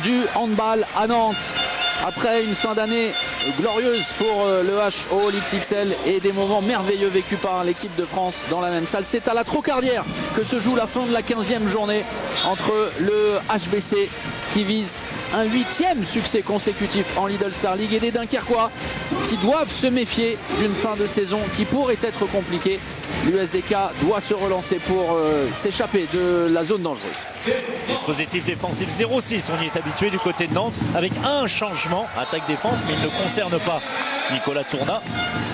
Du handball à Nantes. Après une fin d'année glorieuse pour le HO, l'XXL et des moments merveilleux vécus par l'équipe de France dans la même salle. C'est à la Trocardière que se joue la fin de la 15e journée entre le HBC qui vise un 8e succès consécutif en Lidl Star League et des Dunkerquois qui doivent se méfier d'une fin de saison qui pourrait être compliquée. L'USDK doit se relancer pour s'échapper de la zone dangereuse. Dispositif défensif 0-6, on y est habitué du côté de Nantes avec un changement, attaque-défense, mais il ne concerne pas Nicolas Tournat,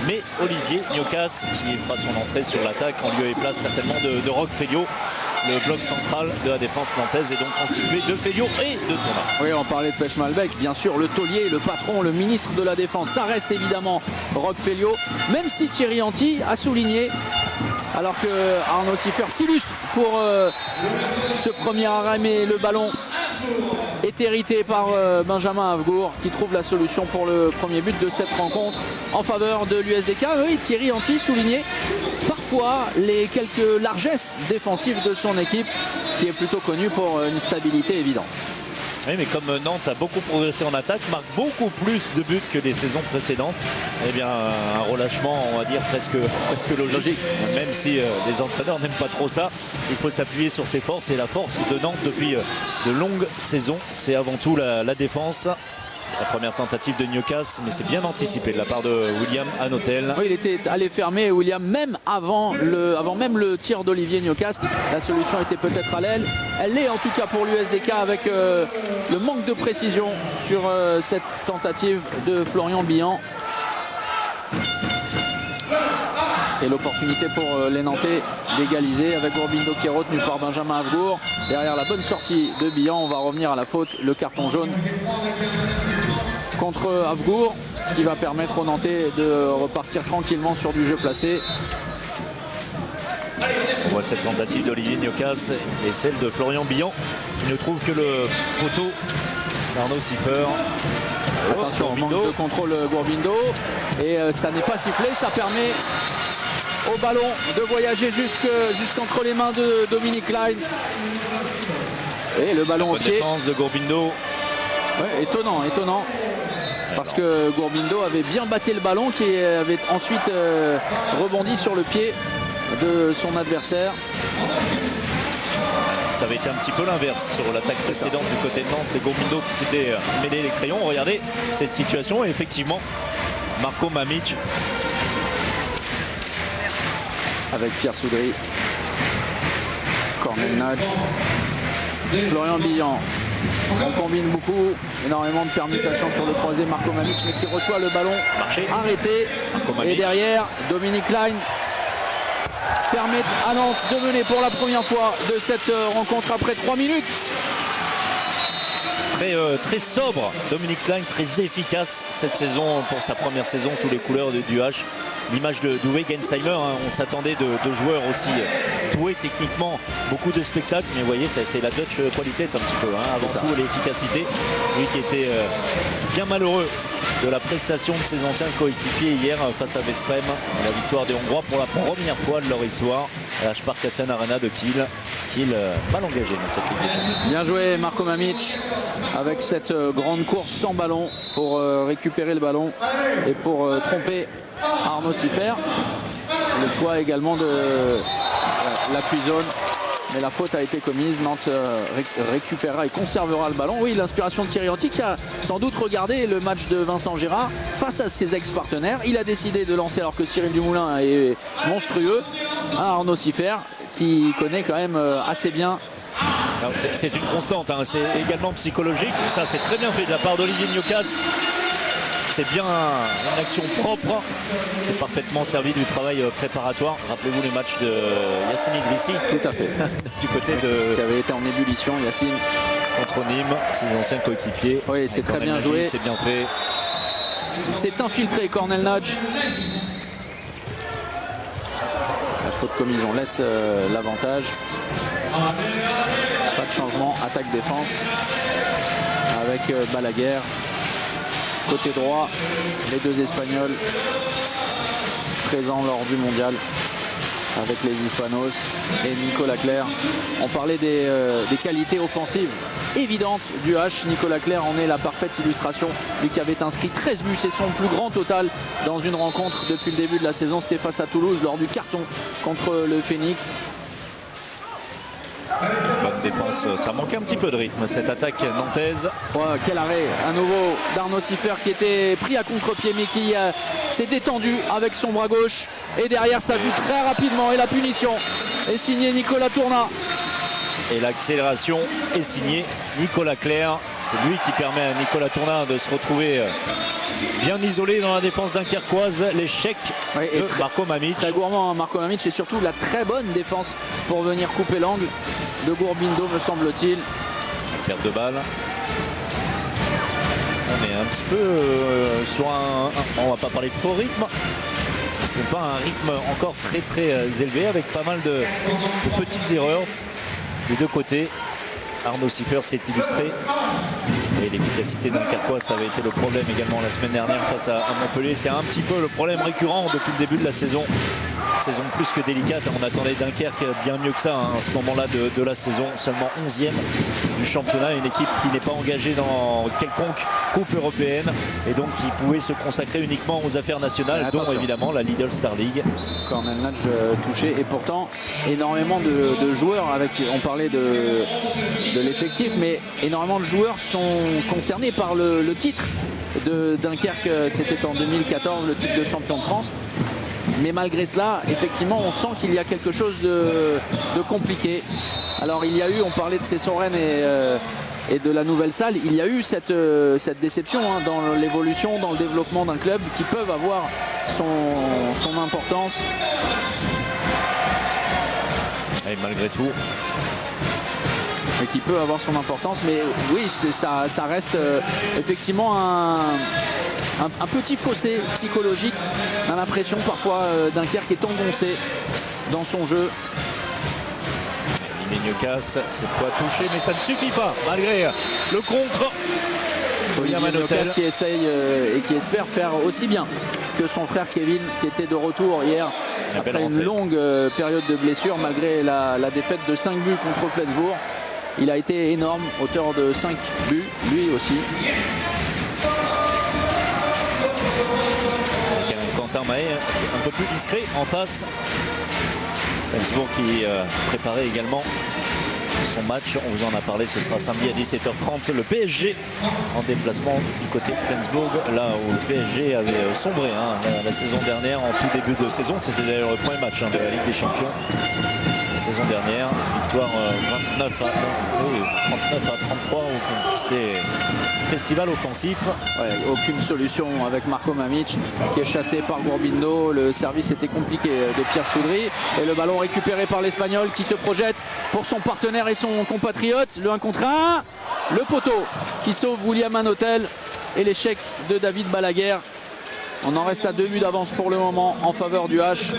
mais Olivier Niocas qui fera son entrée sur l'attaque en lieu et place certainement de Roch Felliot. Le bloc central de la défense nantaise est donc constitué de Felliot et de Tournat. Oui, on parlait de Pech Malbec, bien sûr, le taulier, le patron, le ministre de la Défense, ça reste évidemment Roch Felliot, même si Thierry Anti a souligné, alors que Arnaud Siffer s'illustre pour ce premier arrêt, mais le ballon est hérité par Benjamin Havgour qui trouve la solution pour le premier but de cette rencontre en faveur de l'USDK. Oui, Thierry Anti soulignait parfois les quelques largesses défensives de son équipe qui est plutôt connue pour une stabilité évidente. Oui, mais comme Nantes a beaucoup progressé en attaque, marque beaucoup plus de buts que les saisons précédentes, eh bien un relâchement, on va dire, presque logique. Même si les entraîneurs n'aiment pas trop ça, il faut s'appuyer sur ses forces. Et la force de Nantes depuis de longues saisons, c'est avant tout la défense. La première tentative de Niocas, mais c'est bien anticipé de la part de William Hanotel. Oui, il était allé fermer William même avant même le tir d'Olivier Niocas. La solution était peut-être à l'aile. Elle l'est en tout cas pour l'USDK avec le manque de précision sur cette tentative de Florian Billan. Et l'opportunité pour les Nantais d'égaliser avec Gourbindo qui est retenu par Benjamin Havgour. Derrière la bonne sortie de Billan, on va revenir à la faute, le carton jaune contre Havgour, ce qui va permettre aux Nantais de repartir tranquillement sur du jeu placé. On voit cette tentative d'Olivier Niocas et celle de Florian Billan qui ne trouve que le poteau d'Arnaud Siffer. Attention, manque de contrôle Gourbindo et ça n'est pas sifflé, ça permet au ballon de voyager jusqu'entre les mains de Dominique Klein. Et le ballon au pied. Défense de Gourbindo. Ouais, étonnant. Parce que Gourbindo avait bien battu le ballon qui avait ensuite rebondi sur le pied de son adversaire. Ça avait été un petit peu l'inverse sur l'attaque précédente du côté de Nantes. C'est Gourbindo qui s'était mêlé les crayons. Regardez cette situation et effectivement Marco Mamic avec Pierre Soudry, Cornel Nudge, Florian Billan. On combine beaucoup, énormément de permutations sur le croisé. Marco Mamic, mais qui reçoit le ballon arrêté. Et derrière, Dominique Klein permet à Nantes de mener pour la première fois de cette rencontre après 3 minutes. Très sobre, Dominique Klein, très efficace cette saison pour sa première saison sous les couleurs du H. L'image d'Uwe Gensheimer, hein, on s'attendait de joueurs aussi doués techniquement, beaucoup de spectacles, mais vous voyez, c'est la Dutch qualité un petit peu, hein, avant tout l'efficacité. Lui qui était bien malheureux de la prestation de ses anciens coéquipiers hier face à Veszprém, la victoire des Hongrois pour la première fois de leur histoire à la Sparkassen Arena de Kiel. Kiel mal engagé dans cette Ligue des Champions. Bien joué Marco Mamic avec cette grande course sans ballon pour récupérer le ballon et pour tromper Arnaud Siffer. Le choix également de l'appui zone, mais la faute a été commise. Nantes récupérera et conservera le ballon. Oui, l'inspiration de Thierry Anti qui a sans doute regardé le match de Vincent Gérard face à ses ex-partenaires. Il a décidé de lancer alors que Cyril Dumoulin est monstrueux. Arnaud Siffer qui connaît quand même assez bien. C'est une constante, hein. C'est également psychologique. Ça, c'est très bien fait de la part d'Olivier Niocas. C'est bien une action propre. C'est parfaitement servi du travail préparatoire. Rappelez-vous les matchs de Yacine Idrissi. Tout à fait. Du côté de... Qui avait été en ébullition, Yacine. Contre Nîmes, ses anciens coéquipiers. Oui, c'est très bien joué. C'est bien fait. C'est infiltré, Cornel Nudge. La faute commise, on laisse l'avantage. Pas de changement, attaque-défense. Avec Balaguer. Côté droit, les deux Espagnols présents lors du mondial avec les Hispanos et Nicolas Clerc. On parlait des qualités offensives évidente du H. Nicolas Clerc en est la parfaite illustration, lui qui avait inscrit 13 buts, c'est son plus grand total dans une rencontre depuis le début de la saison. C'était face à Toulouse lors du carton contre le Phoenix. Bonne défense, ça manquait un petit peu de rythme cette attaque nantaise. Ouais, quel arrêt à nouveau d'Arnaud Siffer qui était pris à contre-pied mais qui s'est détendu avec son bras gauche. Et derrière ça joue très rapidement et la punition est signée Nicolas Tournat. Et l'accélération est signée Nicolas Clerc. C'est lui qui permet à Nicolas Tournat de se retrouver bien isolé dans la défense dunkerquoise. L'échec de Marco Mamic. Très gourmand Marco Mamic et surtout la très bonne défense pour venir couper l'angle de Gourbindo me semble-t-il. Perte de balle. On est un petit peu sur on va pas parler de faux rythme. Ce n'est pas un rythme encore très élevé avec pas mal de petites erreurs des deux côtés. Arnaud Siffer s'est illustré. Et l'efficacité dunkerquoise, ça avait été le problème également la semaine dernière face à Montpellier. C'est un petit peu le problème récurrent depuis le début de la saison. Saison plus que délicate. On attendait Dunkerque bien mieux que ça à ce moment-là de la saison. Seulement 11e du championnat. Une équipe qui n'est pas engagée dans quelconque coupe européenne et donc qui pouvait se consacrer uniquement aux affaires nationales, dont évidemment la Lidl Star League. Corner match touché et pourtant énormément de joueurs. On parlait de l'effectif, mais énormément de joueurs sont concernés par le titre de Dunkerque. C'était en 2014 le titre de champion de France. Mais malgré cela, effectivement, on sent qu'il y a quelque chose de compliqué. Alors il y a eu, on parlait de Cesson-Rennes et de la nouvelle salle, il y a eu cette déception dans l'évolution, dans le développement d'un club qui peuvent avoir son importance. Et malgré tout. Et qui peut avoir son importance, mais oui, ça reste effectivement un petit fossé psychologique. On a l'impression parfois Dunkerque est engoncé dans son jeu. Casse, cette fois touché, mais ça ne suffit pas malgré le contre. Olivier Nocas qui essaye et qui espère faire aussi bien que son frère Kevin, qui était de retour hier après une longue période de blessure malgré la défaite de 5 buts contre Flensbourg. Il a été énorme, auteur de 5 buts, lui aussi. Quentin Mahé, un peu plus discret en face. Flensbourg qui préparait également son match. On vous en a parlé, ce sera samedi à 17h30. Le PSG en déplacement du côté de Flensbourg, là où le PSG avait sombré la saison dernière, en tout début de saison. C'était d'ailleurs le premier match de la Ligue des Champions. La saison dernière, victoire 39 à 33. C'était festival offensif. Ouais, aucune solution avec Marco Mamic qui est chassé par Gourbindo. Le service était compliqué de Pierre Soudry. Et le ballon récupéré par l'Espagnol qui se projette pour son partenaire et son compatriote. Le 1 contre 1. Le poteau qui sauve William Hanotel. Et l'échec de David Balaguer. On en reste à 2 buts d'avance pour le moment en faveur du H.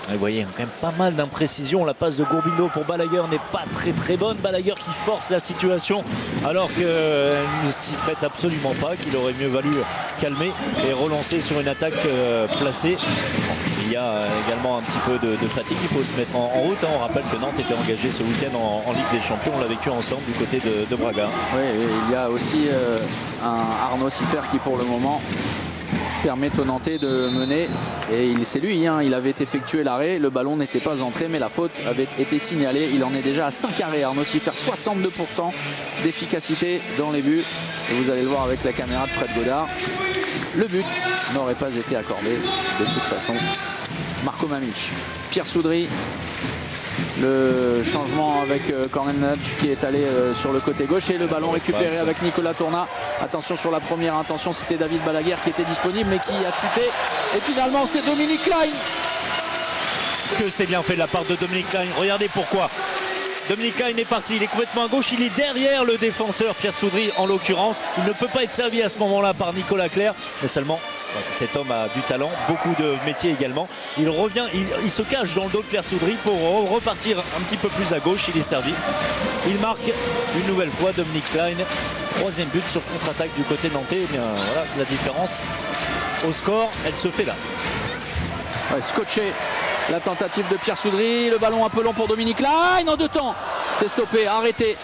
Vous voyez, il y a quand même pas mal d'imprécisions. La passe de Gourbindo pour Balaguer n'est pas très bonne. Balaguer qui force la situation alors qu'elle ne s'y prête absolument pas, qu'il aurait mieux valu calmer et relancer sur une attaque placée. Il y a également un petit peu de fatigue. Il faut se mettre en route. On rappelle que Nantes était engagé ce week-end en Ligue des Champions. On l'a vécu ensemble du côté de Braga. Oui, il y a aussi un Arnaud Siffer qui pour le moment permet aux Nantais de mener. Et c'est lui, il avait effectué l'arrêt. Le ballon n'était pas entré, mais la faute avait été signalée. Il en est déjà à 5 arrêts. Arnaud Siffer, 62% d'efficacité dans les buts. Et vous allez le voir avec la caméra de Fred Godard. Le but n'aurait pas été accordé de toute façon. Marco Mamic, Pierre Soudry. Le changement avec Cornenach qui est allé sur le côté gauche et le ballon récupéré avec Nicolas Tournat. Attention sur la première intention, c'était David Balaguer qui était disponible mais qui a chuté. Et finalement c'est Dominique Klein. Que c'est bien fait de la part de Dominique Klein. Regardez pourquoi. Dominique Klein est parti, il est complètement à gauche, il est derrière le défenseur Pierre Soudry en l'occurrence. Il ne peut pas être servi à ce moment-là par Nicolas Clerc, mais seulement cet homme a du talent, beaucoup de métier également. Il revient, il se cache dans le dos de Pierre Soudry pour repartir un petit peu plus à gauche, il est servi. Il marque une nouvelle fois Dominique Klein, 3e but sur contre-attaque du côté nantais. Et bien voilà, la différence au score, elle se fait là. Ouais, scotché. La tentative de Pierre Soudry, le ballon un peu long pour Dominique Klein en 2 temps. C'est stoppé, arrêté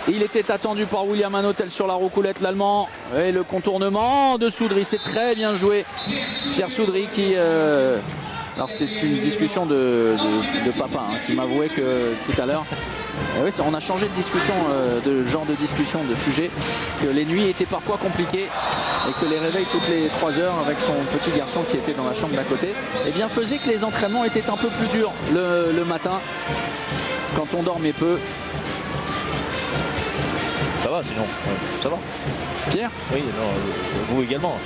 Il était attendu par William Hanotel sur la roucoulette, l'Allemand. Et le contournement de Soudry, c'est très bien joué. Pierre Soudry qui... Alors c'était une discussion de papa hein, qui m'avouait que tout à l'heure, oui, on a changé de discussion, de genre de discussion, de sujet, que les nuits étaient parfois compliquées et que les réveils toutes les 3 heures avec son petit garçon qui était dans la chambre d'à côté, eh bien faisait que les entraînements étaient un peu plus durs le matin quand on dormait peu. Ça va sinon, ça va. Pierre? Oui, non, vous également.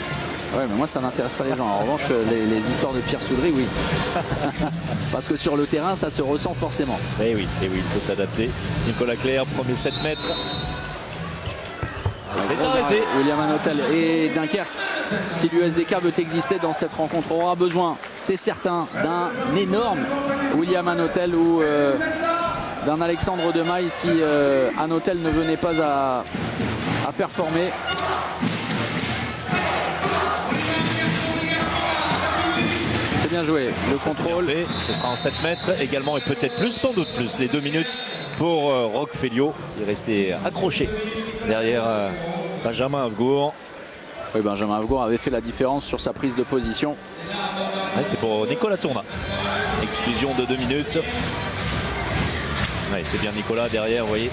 Ouais, mais moi ça n'intéresse pas les gens. En revanche, les histoires de Pierre Soudry, oui. Parce que sur le terrain, ça se ressent forcément. Et oui, il faut s'adapter. Nicolas Clerc, premier 7 mètres. C'est arrêté. William Hanotel et Dunkerque. Si l'USDK veut exister dans cette rencontre, on aura besoin, c'est certain, d'un énorme William Hanotel ou d'un Alexandre Demaille si Hanotel ne venait pas à performer. C'est bien joué, le contrôle. Ce sera en 7 mètres également et peut-être plus, sans doute plus. Les 2 minutes pour Roch Feliot. Il est resté accroché derrière Benjamin Avgour. Oui, Benjamin Avgour avait fait la différence sur sa prise de position. Ouais, c'est pour Nicolas Tournat. Exclusion de 2 minutes. Ouais, c'est bien Nicolas derrière, vous voyez.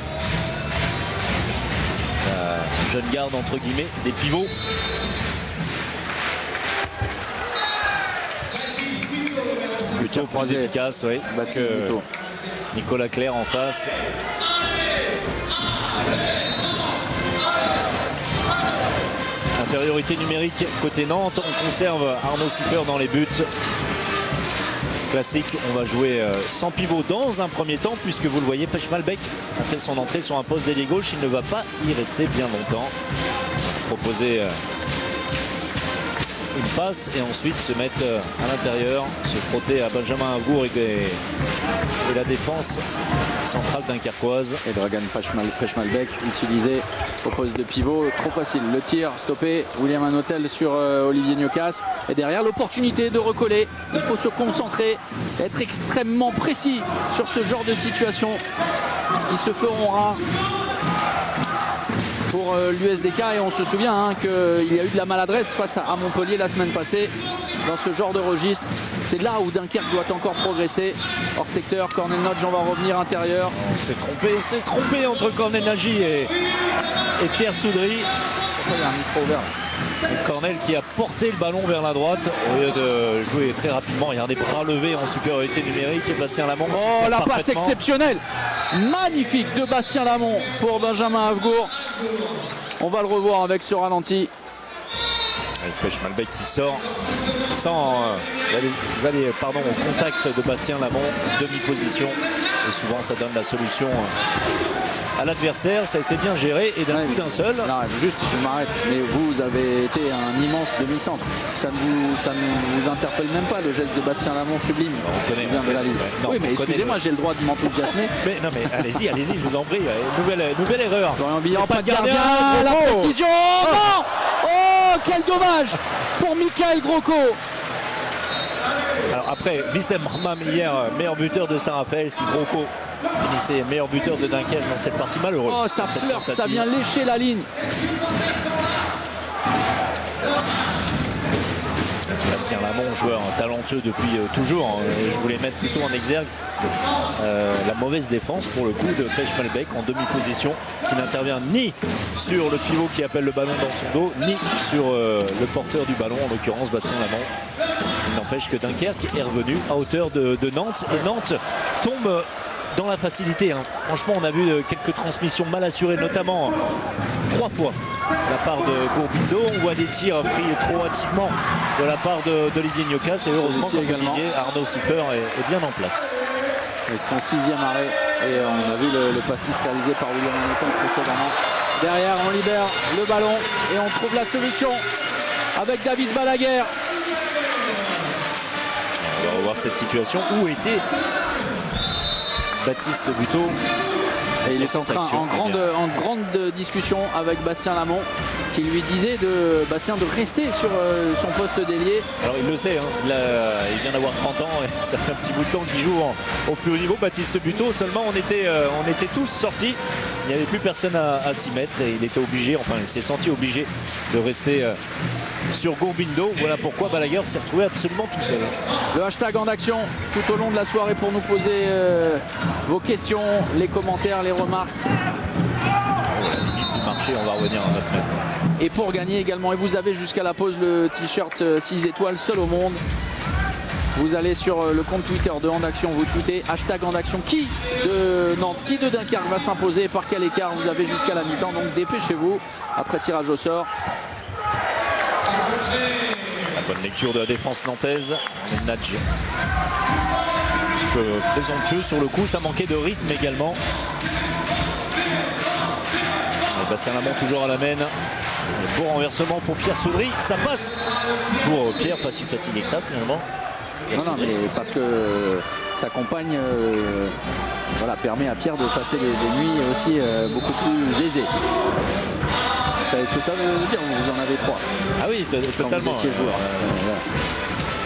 Jeune garde entre guillemets, des pivots. Plutôt plus efficace, oui. Nicolas Clerc en face. Infériorité numérique côté Nantes. On conserve Arnaud Siffer dans les buts. Classique, on va jouer sans pivot dans un premier temps, puisque vous le voyez, Pechmalbek a fait son entrée sur un poste d'ailier gauche. Il ne va pas y rester bien longtemps. Proposer une passe et ensuite se mettre à l'intérieur, se frotter à Benjamin Avgour et la défense centrale dunkerquoise. Et Dragan Pechmalbek utilisé au poste de pivot, trop facile. Le tir stoppé, William Hanotel sur Olivier Niocas. Et derrière l'opportunité de recoller, il faut se concentrer, être extrêmement précis sur ce genre de situation qui se feront rares pour l'USDK. Et on se souvient hein, qu'il y a eu de la maladresse face à Montpellier la semaine passée dans ce genre de registre. C'est là où Dunkerque doit encore progresser. Hors secteur, Cornel Nodge, on va revenir intérieur. On s'est trompé entre Cornel Nagy et Pierre Soudry. Il y a un micro ouvert. Et Cornel qui a porté le ballon vers la droite au lieu de jouer très rapidement. Il y a des bras levés en supériorité numérique. Et Bastien Lamont. Oh, la passe exceptionnelle, magnifique de Bastien Lamont pour Benjamin Avgour. On va le revoir avec ce ralenti. Avec Pechmalbek qui sort sans aller au contact de Bastien Lamont, demi-position. Et souvent ça donne la solution à l'adversaire. Ça a été bien géré et d'un coup d'un seul. Non, juste je m'arrête, mais vous avez été un immense demi-centre. Ça ne vous interpelle même pas le geste de Bastien Lamont sublime. On connaît bien de la liste. Oui, mais excusez-moi, j'ai le droit de m'enthousiasmer. Mais non, mais allez-y, je vous en prie. Nouvelle erreur. Florian Billard, pas de gardien, la précision. Non. Oh, quel dommage pour Michael Grosco. Alors après, Wissem Rahmam hier, meilleur buteur de Saint-Raphaël. Si Grosco finissait meilleur buteur de Dunkerque dans cette partie, malheureuse. Oh, ça flirte, ça vient lécher la ligne. Bastien Lamont, joueur talentueux depuis toujours. Je voulais mettre plutôt en exergue la mauvaise défense pour le coup de Pechmalbek en demi-position, qui n'intervient ni sur le pivot qui appelle le ballon dans son dos, ni sur le porteur du ballon, en l'occurrence Bastien Lamont. Il n'empêche que Dunkerque est revenu à hauteur de Nantes, et Nantes tombe dans la facilité. Hein. Franchement, on a vu quelques transmissions mal assurées, notamment 3 fois de la part de Gourbindo. On voit des tirs pris trop hâtivement de la part d'Olivier Niocas. Et heureusement, comme vous disiez, Arnaud Siffer est bien en place. Et son 6e arrêt. Et on a vu le pastis réalisé par William Hanotel précédemment. Derrière, on libère le ballon et on trouve la solution avec David Balaguer. On va revoir cette situation. Où était Baptiste Buteau? Et il est en grande discussion avec Bastien Lamont, qui lui disait de Bastien de rester sur son poste d'ailier. Alors il le sait, hein, il vient d'avoir 30 ans et ça fait un petit bout de temps qu'il joue au plus haut niveau. Baptiste Buteau, seulement on était tous sortis, il n'y avait plus personne à s'y mettre et il était obligé, enfin il s'est senti obligé de rester sur Gourbindo. Voilà pourquoi Balaguer s'est retrouvé absolument tout seul. Le hashtag en action tout au long de la soirée pour nous poser vos questions, les commentaires, les remarques. La limite du marché, on va revenir à 9 mètres. Et pour gagner également, et vous avez jusqu'à la pause le t-shirt 6 étoiles seul au monde. Vous allez sur le compte Twitter de En Action, vous tweetez hashtag En Action. Qui de Nantes, qui de Dunkerque va s'imposer, par quel écart? Vous avez jusqu'à la mi-temps, donc dépêchez-vous après tirage au sort. La bonne lecture de la défense nantaise. Nadji. Un petit peu présomptueux sur le coup, ça manquait de rythme également. Et Bastien Lamont toujours à la main. Beau renversement pour Pierre Soudry, ça passe pour Pierre, pas si fatigué que ça finalement. Non, mais parce que sa compagne voilà, permet à Pierre de passer des nuits aussi beaucoup plus aisées. Vous savez ce que ça veut dire? Vous en avez 3. Ah oui, totalement. Quand vous étiez joueur.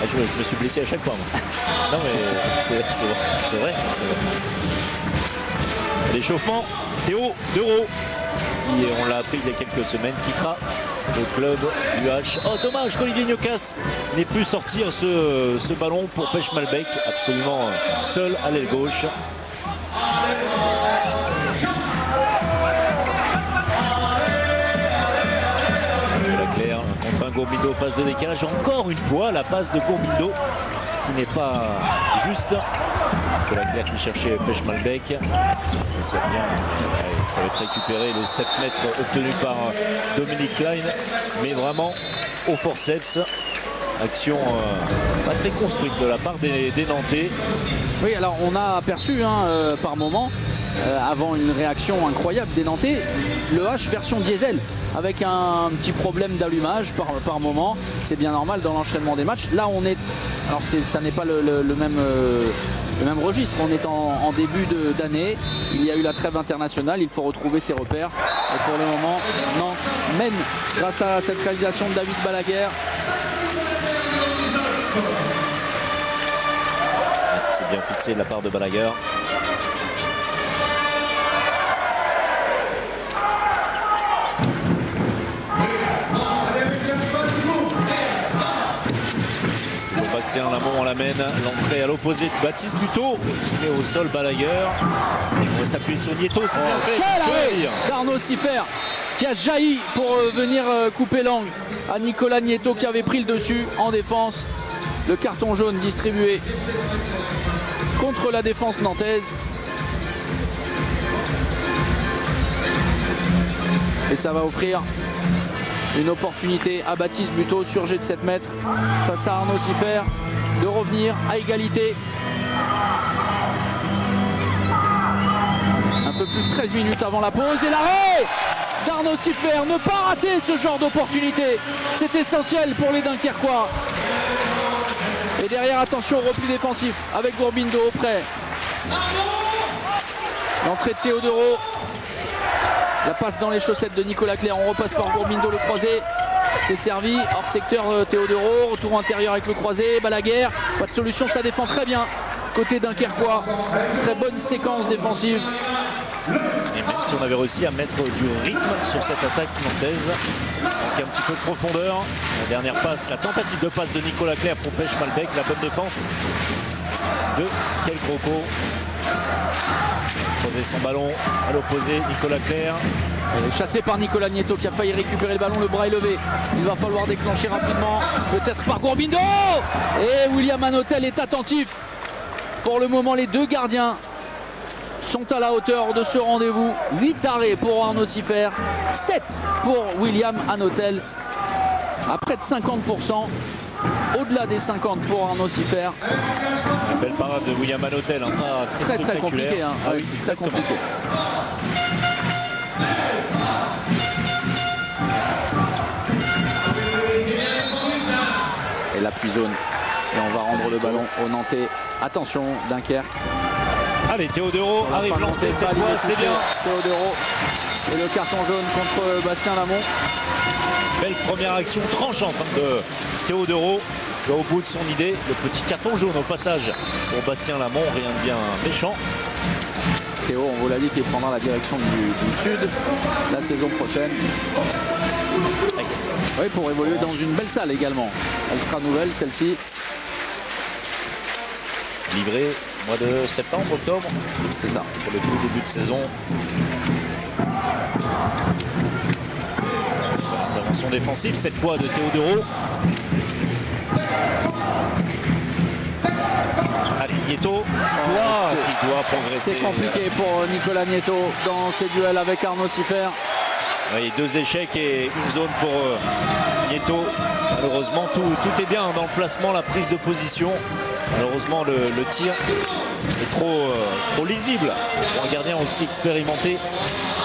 Je me suis blessé à chaque fois. Moi. Non mais c'est vrai. L'échauffement, Théo Dereau, qui on l'a appris il y a quelques semaines, quittera le club UH. Oh dommage qu'Olivier Gnocas n'ait pu sortir ce ballon pour Pêche Malbec, absolument seul à l'aile gauche. Claire contre un Gourbindo, passe de décalage. Encore une fois, la passe de Gourbindo qui n'est pas juste. La Claire qui cherchait Pêche Malbec. C'est bien. Ça va être récupéré le 7 mètres obtenu par Dominique Klein. Mais vraiment au forceps. Action pas très construite de la part des Nantais. Oui, alors on a aperçu par moment, avant une réaction incroyable des Nantais, le H version diesel, avec un petit problème d'allumage par moment. C'est bien normal dans l'enchaînement des matchs. Là on est, alors ça n'est pas le même registre, on est en début d'année, il y a eu la trêve internationale, il faut retrouver ses repères. Et pour le moment, Nantes mène grâce à cette réalisation de David Balaguer. C'est bien fixé de la part de Balaguer. Bastien Lamont l'amène, l'entrée à l'opposé de Baptiste Buteau, et au sol Balaguer. On va s'appuyer sur Nieto, c'est bien fait. Quel arrêt d'Arnaud Siffert qui a jailli pour venir couper l'angle à Nicolas Nieto qui avait pris le dessus en défense. Le carton jaune distribué contre la défense nantaise. Et ça va offrir une opportunité à Baptiste Buteau sur jet de 7 mètres face à Arnaud Siffert de revenir à égalité. Un peu plus de 13 minutes avant la pause et l'arrêt d'Arnaud Siffert. Ne pas rater ce genre d'opportunité, c'est essentiel pour les Dunkerquois. Et derrière, attention au repli défensif avec Gourbindo auprès. L'entrée de Théo Dereau. La passe dans les chaussettes de Nicolas Claire. On repasse par Gourbindo, le croisé. C'est servi. Hors secteur Théo Dereau. Retour intérieur avec le croisé. Balaguer. Pas de solution, ça défend très bien. Côté Dunkerquois. Très bonne séquence défensive. Et même si on avait réussi à mettre du rythme sur cette attaque nantaise, avec un petit peu de profondeur. La dernière passe, la tentative de passe de Nicolas Claire pour Pêche Malbec. La bonne défense de Kel Croco. Poser son ballon à l'opposé, Nicolas Claire. Chassé par Nicolas Nieto qui a failli récupérer le ballon, le bras est levé. Il va falloir déclencher rapidement, peut-être par Gourbindo. Et William Hanotel est attentif. Pour le moment, les deux gardiens sont à la hauteur de ce rendez-vous. 8 arrêts pour Arnaud Siffert, 7 pour William Hanotel. À près de 50%. Au-delà des 50 pour Arnaud Siffert. Une belle parade de William Hanotel, hein, pas très compliqué. Hein. Ah oui, c'est très compliqué. Et l'appui zone. Et on va rendre le ballon au Nantais. Attention, Dunkerque. Allez, Teodoro arrive lancé cette fois, c'est bien. Teodoro et le carton jaune contre Bastien Lamont. Belle première action tranchante de Teodoro. Au bout de son idée, le petit carton jaune au passage pour Bastien Lamont, rien de bien méchant. Théo, on vous l'a dit, qu'il prendra la direction du Sud la saison prochaine. Oui, pour évoluer dans une belle salle également. Elle sera nouvelle, celle-ci. Livré au mois de septembre, octobre. C'est ça. Pour le tout début de saison. Intervention défensive, cette fois de Teodoro. Allez, Nieto qui doit progresser. C'est compliqué pour Nicolas Nieto dans ses duels avec Arnaud Siffer. Oui, 2 échecs et une zone pour Nieto. Malheureusement, tout est bien dans le placement, la prise de position. Malheureusement, le tir est trop lisible pour un gardien aussi expérimenté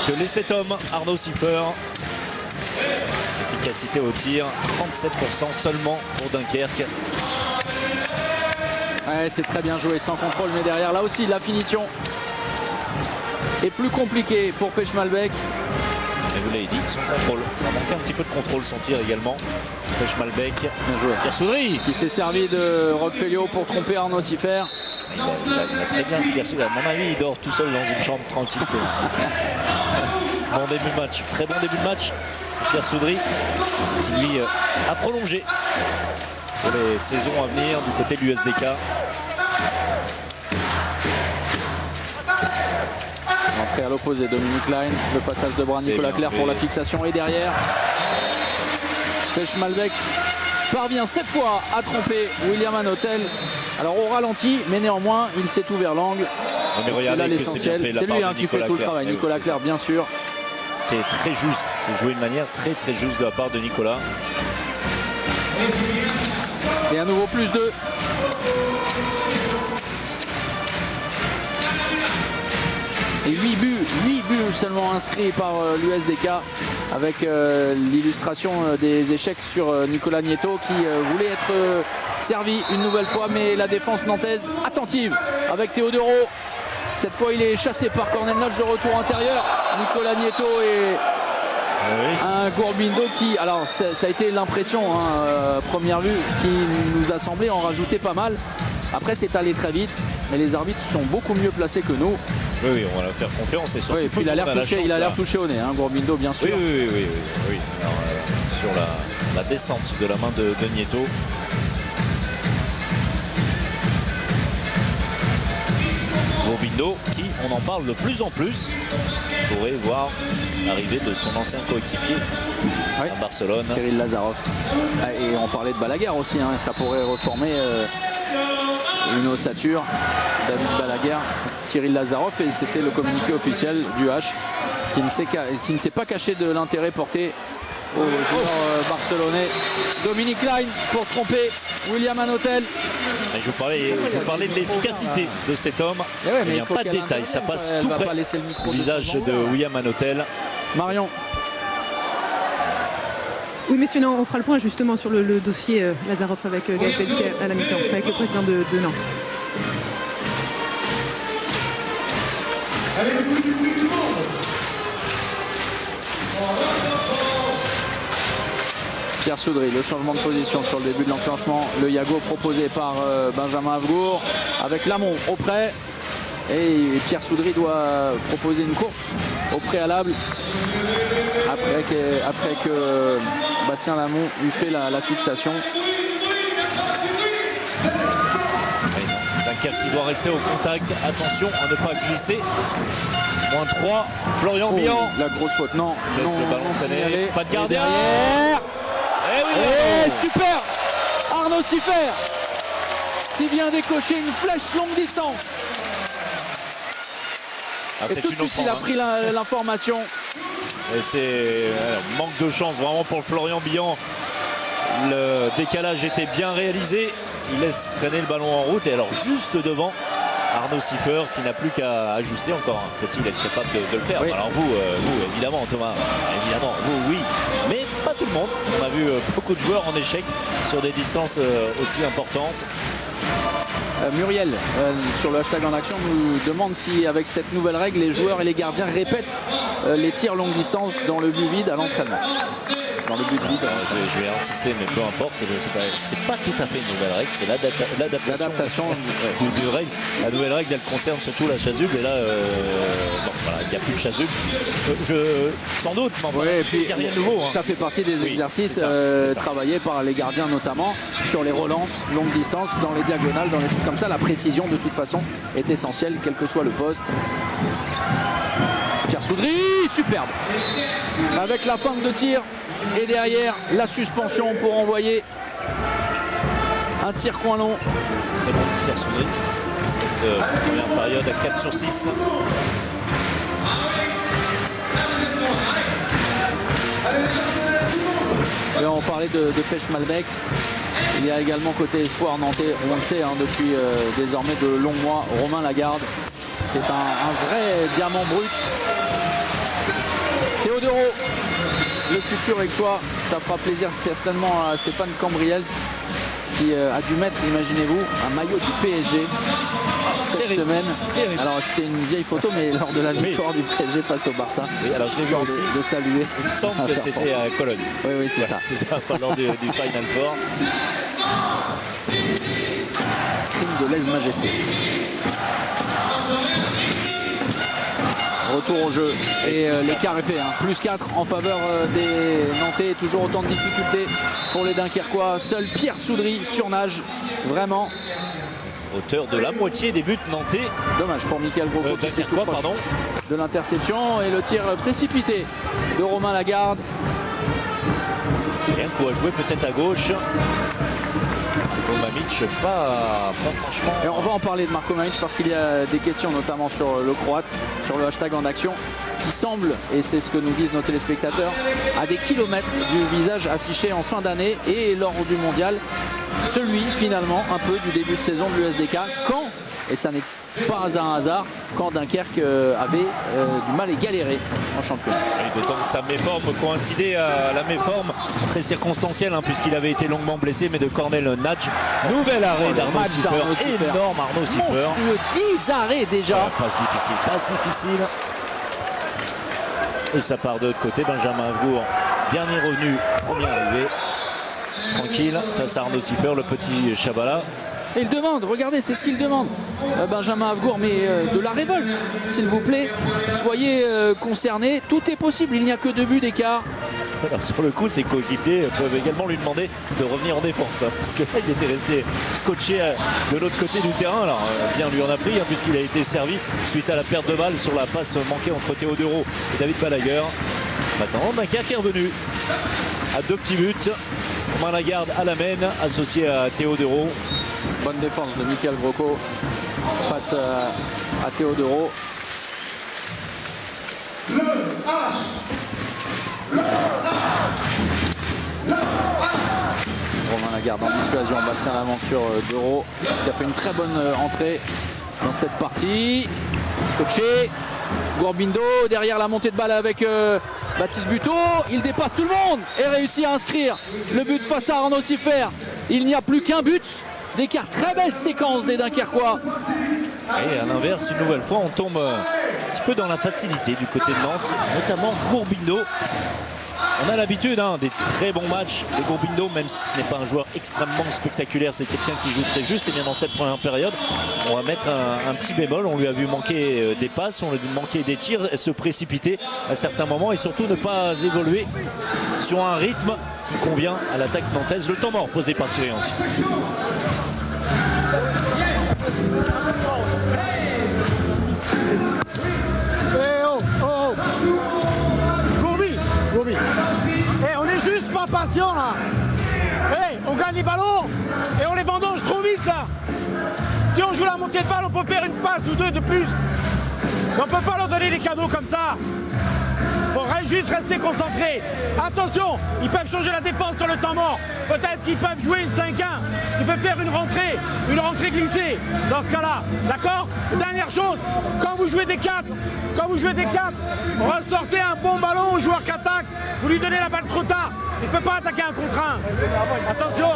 que les 7 hommes. Arnaud Siffer. Efficacité au tir, 37% seulement pour Dunkerque. Ouais, c'est très bien joué, sans contrôle, mais derrière, là aussi, la finition est plus compliquée pour Pechmalbek. Et vous l'avez dit, son contrôle. Ça manquait un petit peu de contrôle, son tir également. Pechmalbek. Bien joué. Pierre Soudry qui s'est servi de Roquefellio pour tromper Arnaud Siffer. Il a très bien Pierre Soudry. À mon avis, il dort tout seul dans une chambre tranquille. Bon début de match, très bon début de match. Pierre Soudry qui lui a prolongé pour les saisons à venir du côté de l'USDK. Entrée à l'opposé, Dominique Line, le passage de bras Nicolas Clerc pour la fixation et derrière. Pechmalbek parvient cette fois à tromper William Hanotel. Alors au ralenti, mais néanmoins, il s'est ouvert l'angle. C'est là l'essentiel. C'est lui qui fait tout le travail. Nicolas Clerc, bien sûr. C'est très juste, c'est joué de manière très juste de la part de Nicolas. Et à nouveau plus 2. Et 8 buts seulement inscrits par l'USDK avec l'illustration des échecs sur Nicolas Nieto qui voulait être servi une nouvelle fois, mais la défense nantaise attentive avec Teodoro. Cette fois, il est chassé par Cornel Notch de retour intérieur. Nicolas Nieto et un Gourbindo qui, alors ça a été l'impression, première vue, qui nous a semblé en rajouter pas mal. Après, c'est allé très vite, mais les arbitres sont beaucoup mieux placés que nous. Oui, on va leur faire confiance. Et surtout, puis il a l'air touché au nez, Gourbindo, bien sûr. Oui. Alors, sur la descente de la main de Nieto. Gourbindo qui, on en parle de plus en plus, pourrait voir l'arrivée de son ancien coéquipier à Barcelone. Kirill Lazarov. Et on parlait de Balaguer aussi, ça pourrait reformer une ossature. David Balaguer, Kirill Lazarov, et c'était le communiqué officiel du H qui ne s'est pas caché de l'intérêt porté au joueur barcelonais. Dominique Line pour tromper William Hanotel. Je vous parlais de l'efficacité de cet homme. Il n'y a pas de détails, ça passe tout près du visage de William Hanotel. Marion. Oui, messieurs, non, on fera le point justement sur le dossier Lazarov avec Gaël Pelletier à la mi-temps, avec le président de Nantes. Pierre Soudry, le changement de position sur le début de l'enclenchement. Le Yago proposé par Benjamin Avgour avec Lamont au près. Et Pierre Soudry doit proposer une course au préalable après que Bastien Lamont lui fait la fixation. Dunkerque qui doit rester au contact. Attention à ne pas glisser. Moins 3. Florian Bihan. La grosse faute, non. Laisse le ballon traîner. Pas de gardien. Et super Arnaud Siffer qui vient décocher une flèche longue distance. Et tout de suite il a pris l'information. Et c'est manque de chance vraiment pour Florian Bihan. Le décalage était bien réalisé. Il laisse traîner le ballon en route. Et alors juste devant Arnaud Siffer qui n'a plus qu'à ajuster encore. Faut-il être capable de le faire? Oui. Alors vous évidemment Thomas, évidemment, vous oui. Mais pas tout le monde. On a vu beaucoup de joueurs en échec sur des distances aussi importantes. Muriel sur le hashtag en action nous demande si avec cette nouvelle règle les joueurs et les gardiens répètent les tirs longue distance dans le but vide à l'entraînement. Dans le but vide. Je vais insister, mais peu importe, c'est pas tout à fait une nouvelle règle, c'est l'adaptation de règle. La nouvelle règle, elle concerne surtout la chasuble, et là, bon, voilà, il n'y a plus de chasuble. Sans doute, mais enfin, il n'y a rien de nouveau. Hein. Ça fait partie des exercices travaillés par les gardiens notamment sur les relances longue distance, dans les diagonales, dans les choses comme ça. La précision de toute façon est essentielle, quel que soit le poste. Pierre Soudry, superbe. Avec la feinte de tir et derrière la suspension pour envoyer un tir coin long. Très bon Pierre Soudry. Cette première période à 4 sur 6. Et on parlait de Pêche Malbec. Il y a également côté espoir nantais, on le sait hein, depuis désormais de longs mois, Romain Lagarde, qui est un vrai diamant brut. Théodoro, le futur Aixois, ça fera plaisir certainement à Stéphane Cambriels qui a dû mettre, imaginez-vous, un maillot du PSG cette semaine. Alors c'était une vieille photo, mais lors de la victoire du PSG face au Barça. Oui, alors je l'ai vu aussi. De saluer. Il me semble que c'était à Cologne. Oui, c'est ça. C'est ça, lors du Final Four. Crime de lèse-majesté. Retour au jeu et l'écart est fait, hein. Plus 4 en faveur des Nantais, toujours autant de difficultés pour les Dunkerquois. Seul Pierre Soudry surnage vraiment. Auteur de la moitié des buts nantais. Dommage pour Michael Grosco Dunkerquois, pardon. De l'interception et le tir précipité de Romain Lagarde. Et un coup à jouer peut-être à gauche. Mamic, pas franchement. Et on va en parler de Marko Mamic parce qu'il y a des questions notamment sur le Croate, sur le hashtag en action, qui semble, et c'est ce que nous disent nos téléspectateurs, à des kilomètres du visage affiché en fin d'année et lors du mondial, celui finalement un peu du début de saison de l'USDK, quand, et ça n'est pas un hasard, quand Dunkerque avait du mal et galéré en championnat. Et d'autant que sa méforme coïncidait à la méforme très circonstancielle, hein, puisqu'il avait été longuement blessé, mais de Cornel Nadj. Nouvel arrêt d'Arnaud Siffer, énorme Arnaud Siffer. 10 arrêts déjà. Ouais, passe difficile. Et ça part de l'autre côté, Benjamin Avgour, dernier revenu, premier arrivé. Tranquille, face à Arnaud Siffer, le petit Chabala. Et il demande, regardez, c'est ce qu'il demande, Benjamin Avgour, mais de la révolte, s'il vous plaît. Soyez concernés, tout est possible, il n'y a que 2 buts d'écart. Alors sur le coup, ses coéquipiers peuvent également lui demander de revenir en défense, hein, parce que là, il était resté scotché de l'autre côté du terrain. Alors bien lui en a pris, hein, puisqu'il a été servi suite à la perte de balle sur la passe manquée entre Théodoro et David Balaguer. Maintenant, Dunkerque est revenu à 2 petits buts. Romain Lagarde à la main, associé à Théodoro. Bonne défense de Michael Grosco face à Théodoro. Romain Lagarde en dissuasion, Bastien Laventure d'Euro qui a fait une très bonne entrée dans cette partie. Coaché, Gourbindo derrière la montée de balle avec Baptiste Buteau, il dépasse tout le monde et réussit à inscrire le but face à Arnaud Siffer. Il n'y a plus qu'un but d'écart. Très belle séquence des Dunkerquois. Et à l'inverse, une nouvelle fois, on tombe un petit peu dans la facilité du côté de Nantes, notamment Gourbindo. On a l'habitude des très bons matchs de Gourbindo, même si ce n'est pas un joueur extrêmement spectaculaire, c'est quelqu'un qui joue très juste. Et bien dans cette première période, on va mettre un petit bémol. On lui a vu manquer des passes, on lui a vu manquer des tirs, se précipiter à certains moments et surtout ne pas évoluer sur un rythme qui convient à l'attaque nantaise. Le temps mort posé par Thierry Henty. On est juste pas patient là. On gagne les ballons et on les vendange trop vite là. Si on joue la montée de balle, on peut faire une passe ou 2 de plus. On peut pas leur donner des cadeaux comme ça. Il faudrait juste rester concentré. Attention, ils peuvent changer la défense sur le temps mort. Peut-être qu'ils peuvent jouer une 5-1. Ils peuvent faire une rentrée glissée dans ce cas-là. D'accord? Dernière chose, quand vous jouez des 4, ressortez un bon ballon au joueur qui attaque. Vous lui donnez la balle trop tard. Il peut pas attaquer un contre un. Attention.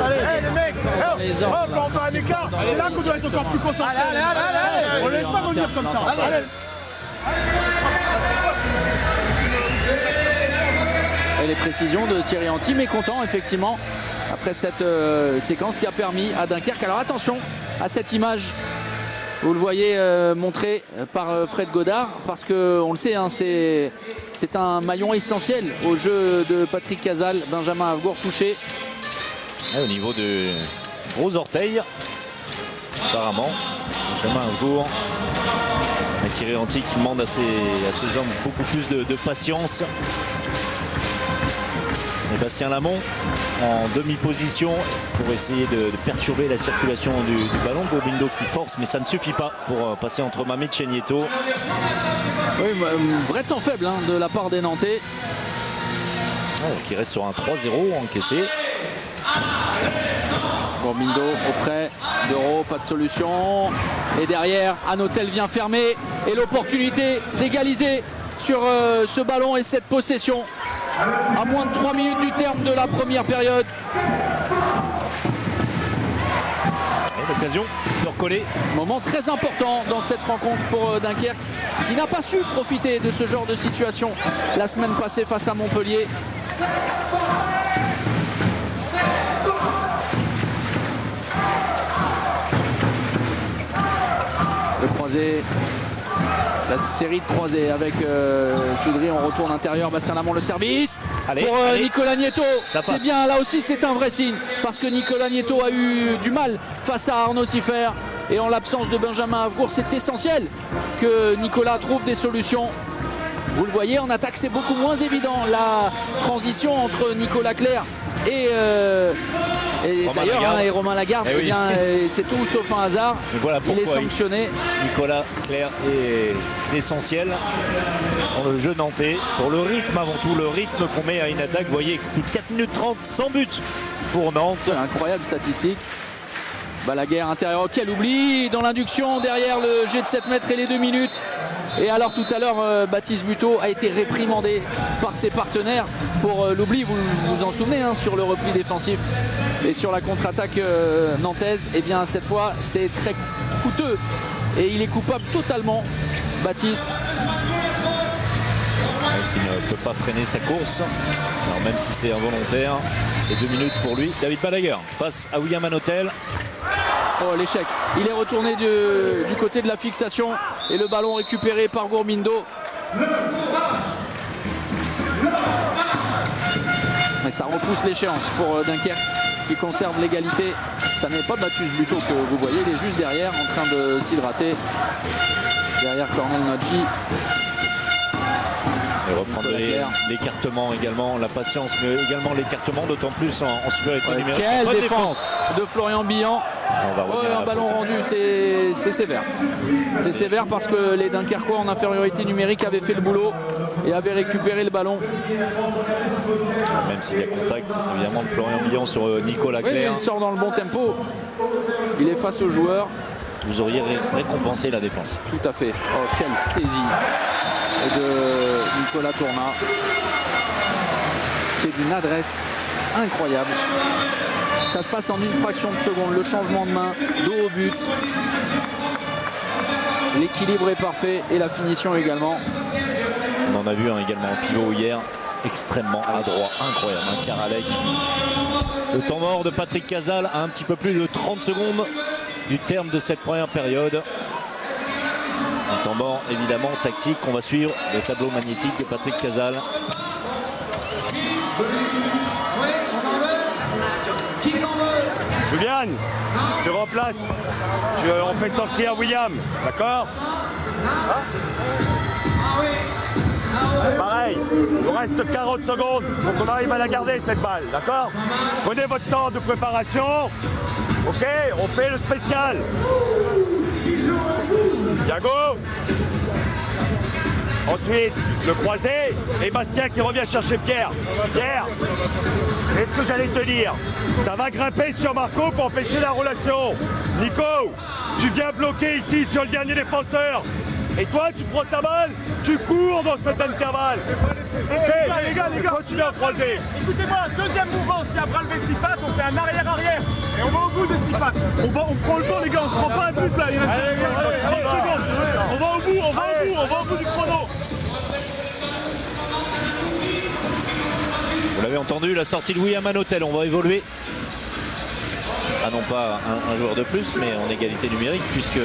Allez, les mecs. Les ordres, Hop, on fait un écart. C'est là qu'on doit être encore plus concentré. On ne laisse pas revenir comme ça. Allez. Et les précisions de Thierry Anti, mécontent effectivement après cette séquence qui a permis à Dunkerque. Alors attention à cette image, vous le voyez montrée par Fred Godard, parce qu'on le sait, hein, c'est un maillon essentiel au jeu de Patrick Casal. Benjamin Avgour touché. Au niveau de gros orteils, apparemment, Benjamin Avgour. Mais Thierry Anti qui demande à ses hommes beaucoup plus de patience. Et Bastien Lamont en demi-position pour essayer de perturber la circulation du ballon. Gourbindo qui force, mais ça ne suffit pas pour passer entre Mamic et Nieto. Oui, vrai temps faible hein, de la part des Nantais. Qui reste sur un 3-0 encaissé. Gourbindo auprès d'Euro, pas de solution. Et derrière, Anotel vient fermer. Et l'opportunité d'égaliser sur ce ballon et cette possession. À moins de 3 minutes du terme de la première période. Et l'occasion de recoller. Moment très important dans cette rencontre pour Dunkerque, qui n'a pas su profiter de ce genre de situation la semaine passée face à Montpellier. Le croisé. La série de croisés avec Soudry, on retourne intérieur, Bastien Lamont le service. Allez, pour allez. Nicolas Nieto, Ça c'est passe. bien, là aussi c'est un vrai signe, parce que Nicolas Nieto a eu du mal face à Arnaud Siffer, et en l'absence de Benjamin Avgour, c'est essentiel que Nicolas trouve des solutions. Vous le voyez, en attaque c'est beaucoup moins évident, la transition entre Nicolas Clerc et d'ailleurs Lagarde. et Romain Lagarde, Eh oui. eh bien, c'est tout sauf un hasard. Mais voilà Il est pourquoi sanctionné. Nicolas Clerc est essentiel dans le jeu nantais. Pour le rythme avant tout, le rythme qu'on met à une attaque. Vous voyez, plus de 4 minutes 30 sans but pour Nantes. C'est incroyable statistique. Balaguer intérieur, quel oubli dans l'induction derrière le jet de 7 mètres et les 2 minutes. Et alors tout à l'heure, Baptiste Buteau a été réprimandé par ses partenaires pour l'oubli, vous vous en souvenez, hein, sur le repli défensif et sur la contre-attaque nantaise. Et bien cette fois, c'est très coûteux et il est coupable totalement, Baptiste. Qui ne peut pas freiner sa course. Alors même si c'est involontaire, c'est 2 minutes pour lui. David Balaguer face à William Anotel. Oh, l'échec. Il est retourné du côté de la fixation et le ballon récupéré par Gourbindo. Mais ça repousse l'échéance pour Dunkerque qui conserve l'égalité. Ça n'est pas Baptiste Buteau que vous voyez, il est juste derrière en train de s'hydrater. Derrière Cornel Nodji. Et reprendre l'écartement également, la patience, mais également l'écartement, d'autant plus en supériorité numérique. Quelle Bonne défense de Florian Billan. On va revenir à Un la ballon photo. rendu, c'est sévère. C'est sévère parce que les Dunkerquois en infériorité numérique avaient fait le boulot et avaient récupéré le ballon. Même s'il y a contact évidemment de Florian Billan sur Nicolas Oui, Clerc. il sort dans le bon tempo. Il est face aux joueurs. Vous auriez récompensé la défense. Tout à fait. Oh, quelle saisie de Nicolas Tournat. C'est d'une adresse incroyable. Ça se passe en une fraction de seconde. Le changement de main, dos au but. L'équilibre est parfait et la finition également. On en a vu également un pivot hier, extrêmement adroit, incroyable. Un Karalek. Le temps mort de Patrick Casal à un petit peu plus de 30 secondes du terme de cette première période. Un temps mort évidemment tactique. On va suivre le tableau magnétique de Patrick Casal. Juliane, tu remplaces. On fait sortir William, d'accord? Pareil, il nous reste 40 secondes pour qu'on arrive à la garder cette balle, d'accord? Prenez votre temps de préparation. Ok, on fait le spécial. Thiago. Ensuite, le croisé et Bastien qui revient chercher Pierre. Pierre, qu'est-ce que j'allais te dire? Ça va grimper sur Marco pour empêcher la relation. Nico, tu viens bloquer ici sur le dernier défenseur. Et toi, tu prends ta balle, tu cours dans cet intervalle. Les gars, continuez à croiser. Écoutez-moi, deuxième mouvement, si après le 6 passes, on fait un arrière-arrière. Et on va au bout de 6 passes. On prend le temps, les gars, on se prend pas un but là. Il reste 30 secondes. On va au bout, on va au bout du chrono. Vous l'avez entendu, la sortie de William Hanotel, on va évoluer. Ah non pas un joueur de plus, mais en égalité numérique, puisque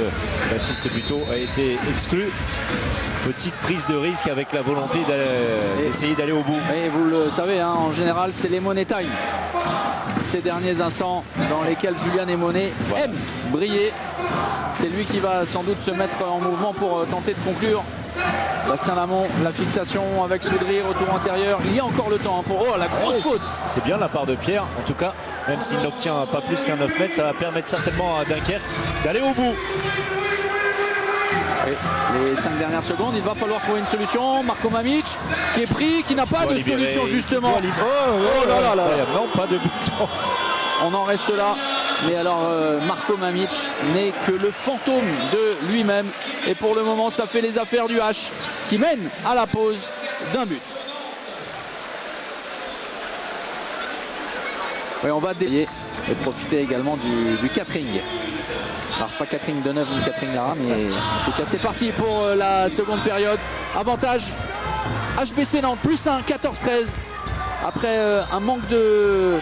Baptiste Buteau a été exclu. Petite prise de risque avec la volonté d'essayer d'aller au bout. Et vous le savez, hein, en général, c'est les money time. Ces derniers instants dans lesquels Julien Némonet aime briller. C'est lui qui va sans doute se mettre en mouvement pour tenter de conclure. Bastien Lamont, la fixation avec Soudry, retour antérieur. Il y a encore le temps hein, pour la grosse faute. C'est bien la part de Pierre. En tout cas, même s'il n'obtient pas plus qu'un 9 mètres, ça va permettre certainement à Dunkerque d'aller au bout. Et les 5 dernières secondes, il va falloir trouver une solution. Marco Mamic qui est pris, qui n'a pas de solution justement. Oh là là là. Non, pas de but. On en reste là. Mais alors Marco Mamic n'est que le fantôme de lui-même. Et pour le moment, ça fait les affaires du H qui mène à la pause d'un but. Oui, on va délier et profiter également du catering. Alors pas Catherine Deneuve ni Catherine Lara, mais en tout cas c'est parti pour la seconde période. Avantage HBC Nantes, plus 1, 14-13. Après un manque de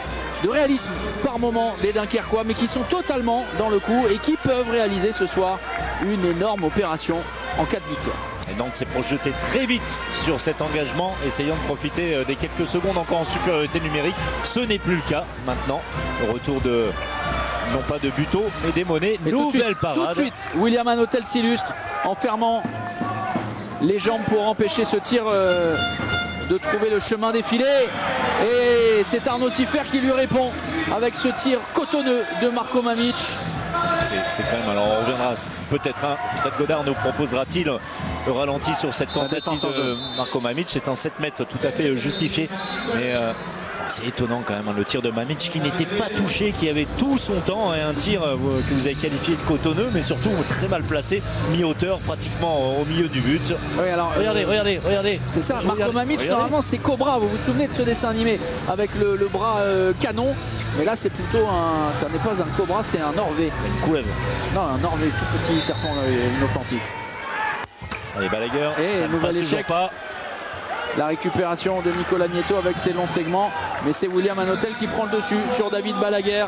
réalisme par moment des Dunkerquois, mais qui sont totalement dans le coup et qui peuvent réaliser ce soir une énorme opération en cas de victoire. Et Nantes s'est projeté très vite sur cet engagement, essayant de profiter des quelques secondes encore en supériorité numérique. Ce n'est plus le cas maintenant. Au retour de, non pas de Buteau, mais des Monnaies. Nouvelle parade. Tout de suite, William Hanotel s'illustre en fermant les jambes pour empêcher ce tir de trouver le chemin des filets. Et c'est Arnaud Siffer qui lui répond avec ce tir cotonneux de Marco Mamic. C'est quand même, alors on reviendra peut-être, Fred Godard nous proposera-t-il le ralenti sur cette tentative de Marco Mamic. C'est un 7 mètres tout à fait justifié, mais c'est étonnant quand même le tir de Mamic qui n'était pas touché, qui avait tout son temps, et un tir que vous avez qualifié de cotonneux, mais surtout très mal placé, mi-hauteur pratiquement au milieu du but. Oui, alors, regardez. C'est ça, Marco Mamic normalement c'est Cobra, vous vous souvenez de ce dessin animé avec le bras canon, mais là c'est plutôt ça n'est pas un Cobra, c'est un Norvé. Une couleuvre. Non, un Norvé, tout petit serpent inoffensif. Allez, Balaguer, et ça ne passe toujours pas. La récupération de Nicolas Nieto avec ses longs segments, mais c'est William Hanotel qui prend le dessus sur David Balaguer.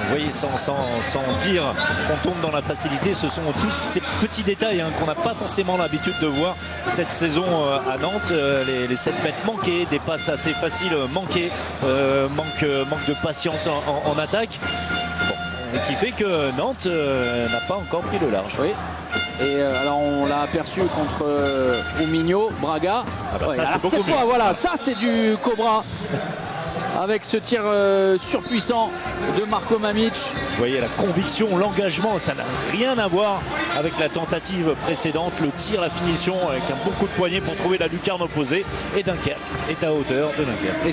Vous voyez, sans dire qu'on tombe dans la facilité, ce sont tous ces petits détails qu'on n'a pas forcément l'habitude de voir cette saison à Nantes. Les 7 mètres manqués, des passes assez faciles manquées, manque de patience en attaque. Bon, qui fait que Nantes n'a pas encore pris le large. Oui. Et alors on l'a aperçu contre Oumigno, Braga. Ah bah ouais, ça c'est beaucoup mieux. Voilà, ça c'est du Cobra. Avec ce tir surpuissant de Marco Mamic. Vous voyez la conviction, l'engagement, ça n'a rien à voir avec la tentative précédente. Le tir, la finition avec un bon coup de poignet pour trouver la lucarne opposée. Et Dunkerque est à hauteur de Dunkerque.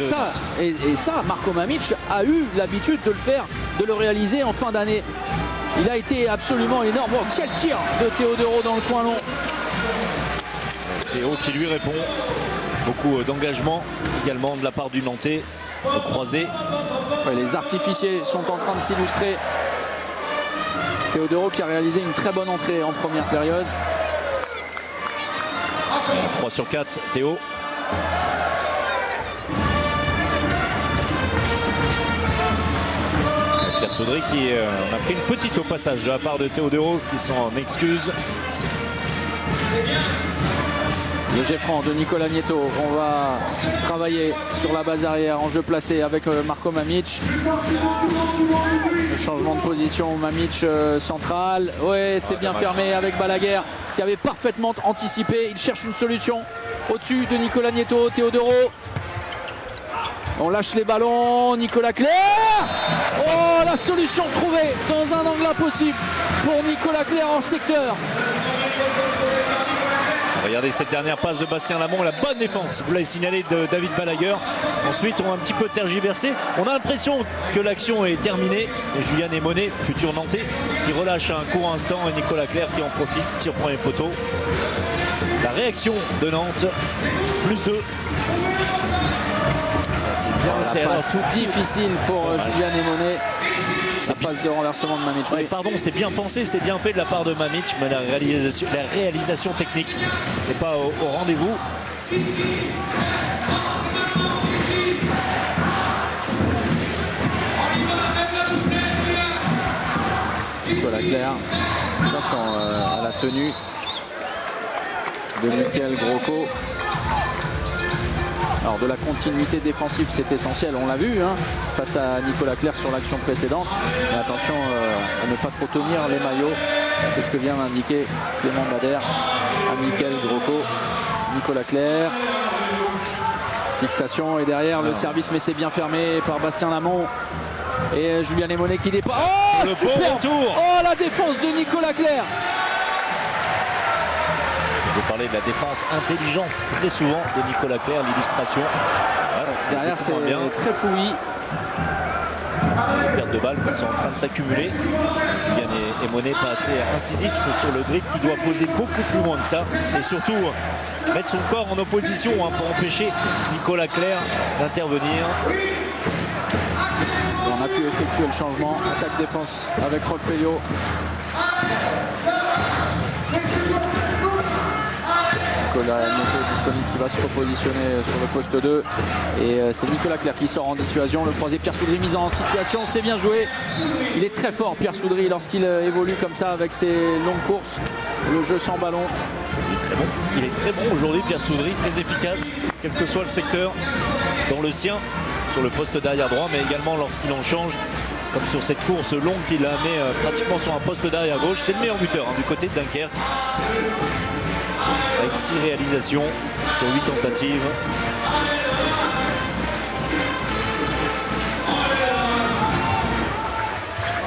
Et ça, Marco Mamic a eu l'habitude de le faire, de le réaliser en fin d'année. Il a été absolument énorme. Oh, quel tir de Théodoro dans le coin long. Théo qui lui répond. Beaucoup d'engagement également de la part du Nantais. Croisé. Ouais, les artificiers sont en train de s'illustrer. Théodoro qui a réalisé une très bonne entrée en première période. 3 sur 4, Théo. Pierre Saudry qui a pris une petite au passage de la part de Théodoro qui s'en excuse. Le jet franc de Nicolas Nieto. On va travailler sur la base arrière en jeu placé avec Marco Mamic. Le changement de position, Mamic central. Ouais, c'est bien fermé avec Balaguer qui avait parfaitement anticipé. Il cherche une solution au-dessus de Nicolas Nieto. Théodoro. On lâche les ballons. Nicolas Clerc. Oh, la solution trouvée dans un angle impossible pour Nicolas Clerc en secteur. Regardez cette dernière passe de Bastien Lamont, la bonne défense, vous l'avez signalé, de David Balaguer. Ensuite, on a un petit peu tergiversé. On a l'impression que l'action est terminée. Et Julien Némonet, futur Nantais, qui relâche un court instant. Et Nicolas Clerc qui en profite, tire premier poteau. La réaction de Nantes, plus 2. Ça c'est bien. La C'est alors passe tout difficile pour Julian Emonet. Sa passe de renversement de Mamic. Ouais, pardon, c'est bien pensé, c'est bien fait de la part de Mamic, mais la réalisation technique n'est pas au rendez-vous. Nicolas Clerc. Attention à la tenue de Mickaël Grosco. Alors de la continuité défensive, c'est essentiel, on l'a vu hein, face à Nicolas Clerc sur l'action précédente. Mais attention à ne pas trop tenir les maillots. C'est ce que vient d'indiquer Clément Bader à Mickaël Grosco. Nicolas Clerc. Fixation et derrière le service, mais c'est bien fermé par Bastien Lamont. Et Julian Emonet qui dépasse. Oh, le super bon retour. Oh, la défense de Nicolas Clerc. Je parlais de la défense intelligente très souvent de Nicolas Clerc, l'illustration. Voilà, Derrière, c'est bien. très fouillis. Perte de balles qui sont en train de s'accumuler. Julian Emonet pas assez incisif sur le dribble qui doit poser beaucoup plus loin que ça. Et surtout mettre son corps en opposition hein, pour empêcher Nicolas Clerc d'intervenir. On a pu effectuer le changement. Attaque-défense avec Roquefellio. Nicolas Nieto disponible qui va se repositionner sur le poste 2. Et c'est Nicolas Clerc qui sort en dissuasion. Le croisé Pierre Soudry mise en situation. C'est bien joué. Il est très fort Pierre Soudry lorsqu'il évolue comme ça avec ses longues courses. Le jeu sans ballon. Il est très bon. Il est très bon aujourd'hui Pierre Soudry, très efficace, quel que soit le secteur, dans le sien, sur le poste d'arrière droit, mais également lorsqu'il en change, comme sur cette course longue qu'il a amené pratiquement sur un poste d'arrière gauche. C'est le meilleur buteur hein, du côté de Dunkerque. Avec 6 réalisations sur 8 tentatives.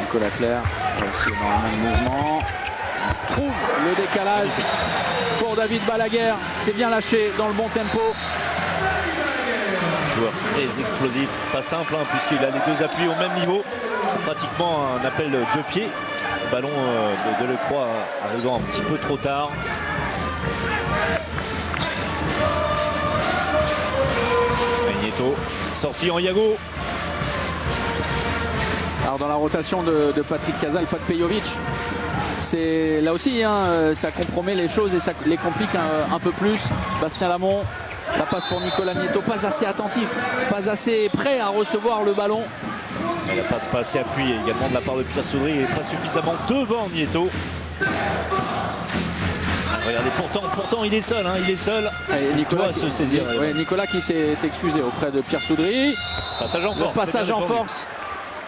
Nicolas Clerc, aussi énormément de mouvement. Trouve le décalage pour David Balaguer. C'est bien lâché dans le bon tempo. Joueur très explosif, pas simple hein, puisqu'il a les 2 appuis au même niveau. C'est pratiquement un appel de pied. Le ballon de Lecroix arrivant un petit peu trop tard. Nieto, sorti en Yago. Alors dans la rotation de Patrick Casal, Pat Pejovic, c'est là aussi hein, ça compromet les choses et ça les complique un peu plus. Bastien Lamont, la passe pour Nicolas Nieto, pas assez attentif, pas assez prêt à recevoir le ballon. La passe pas assez appuyée également de la part de Pierre Soudry et pas suffisamment devant Nieto. Regardez, pourtant il est seul, hein, il est seul. Et Nicolas se saisir. Ouais, Nicolas qui s'est excusé auprès de Pierre Soudry. Passage en force. Le passage en force.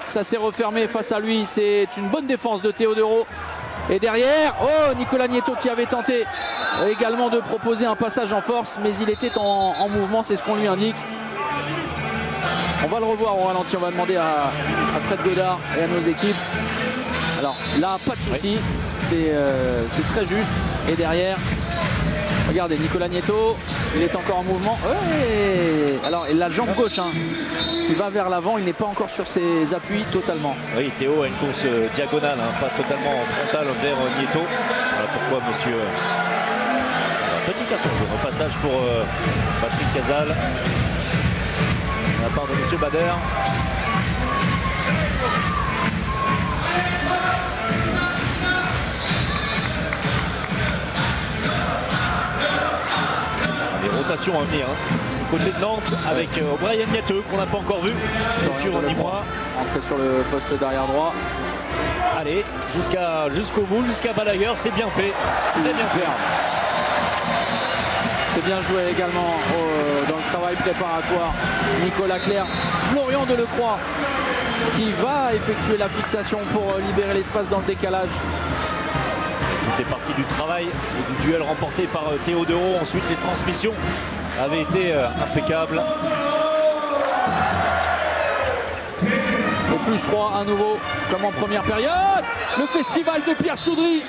Ça s'est refermé face à lui. C'est une bonne défense de Théodoro. Et derrière, oh, Nicolas Nieto qui avait tenté également de proposer un passage en force, mais il était en mouvement, c'est ce qu'on lui indique. On va le revoir au ralenti, on va demander à Fred Godard et à nos équipes. Alors là, pas de souci, c'est très juste. Et derrière, regardez, Nicolas Nieto, il est encore en mouvement. Ouais. Alors, il a la jambe gauche hein, qui va vers l'avant, il n'est pas encore sur ses appuis totalement. Oui, Théo a une course diagonale, hein, passe totalement en frontal vers Nieto. Voilà pourquoi monsieur... petit carton jaune au passage pour Patrick Casal. De la part de monsieur Bader. Les rotations à venir. Hein. Du côté de Nantes avec Brian Niateux qu'on n'a pas encore vu. Sur 10 mois. Entré sur le poste d'arrière droit. Allez, jusqu'au bout, jusqu'à Balaguer, c'est bien fait. Très bien fait. C'est bien joué également dans le travail préparatoire. Nicolas Clerc, Florian Delecroix qui va effectuer la fixation pour libérer l'espace dans le décalage. Tout est parti du travail et du duel remporté par Théodoro. Ensuite, les transmissions avaient été impeccables. Et plus 3 à nouveau, comme en première période. Le festival de Pierre Soudry.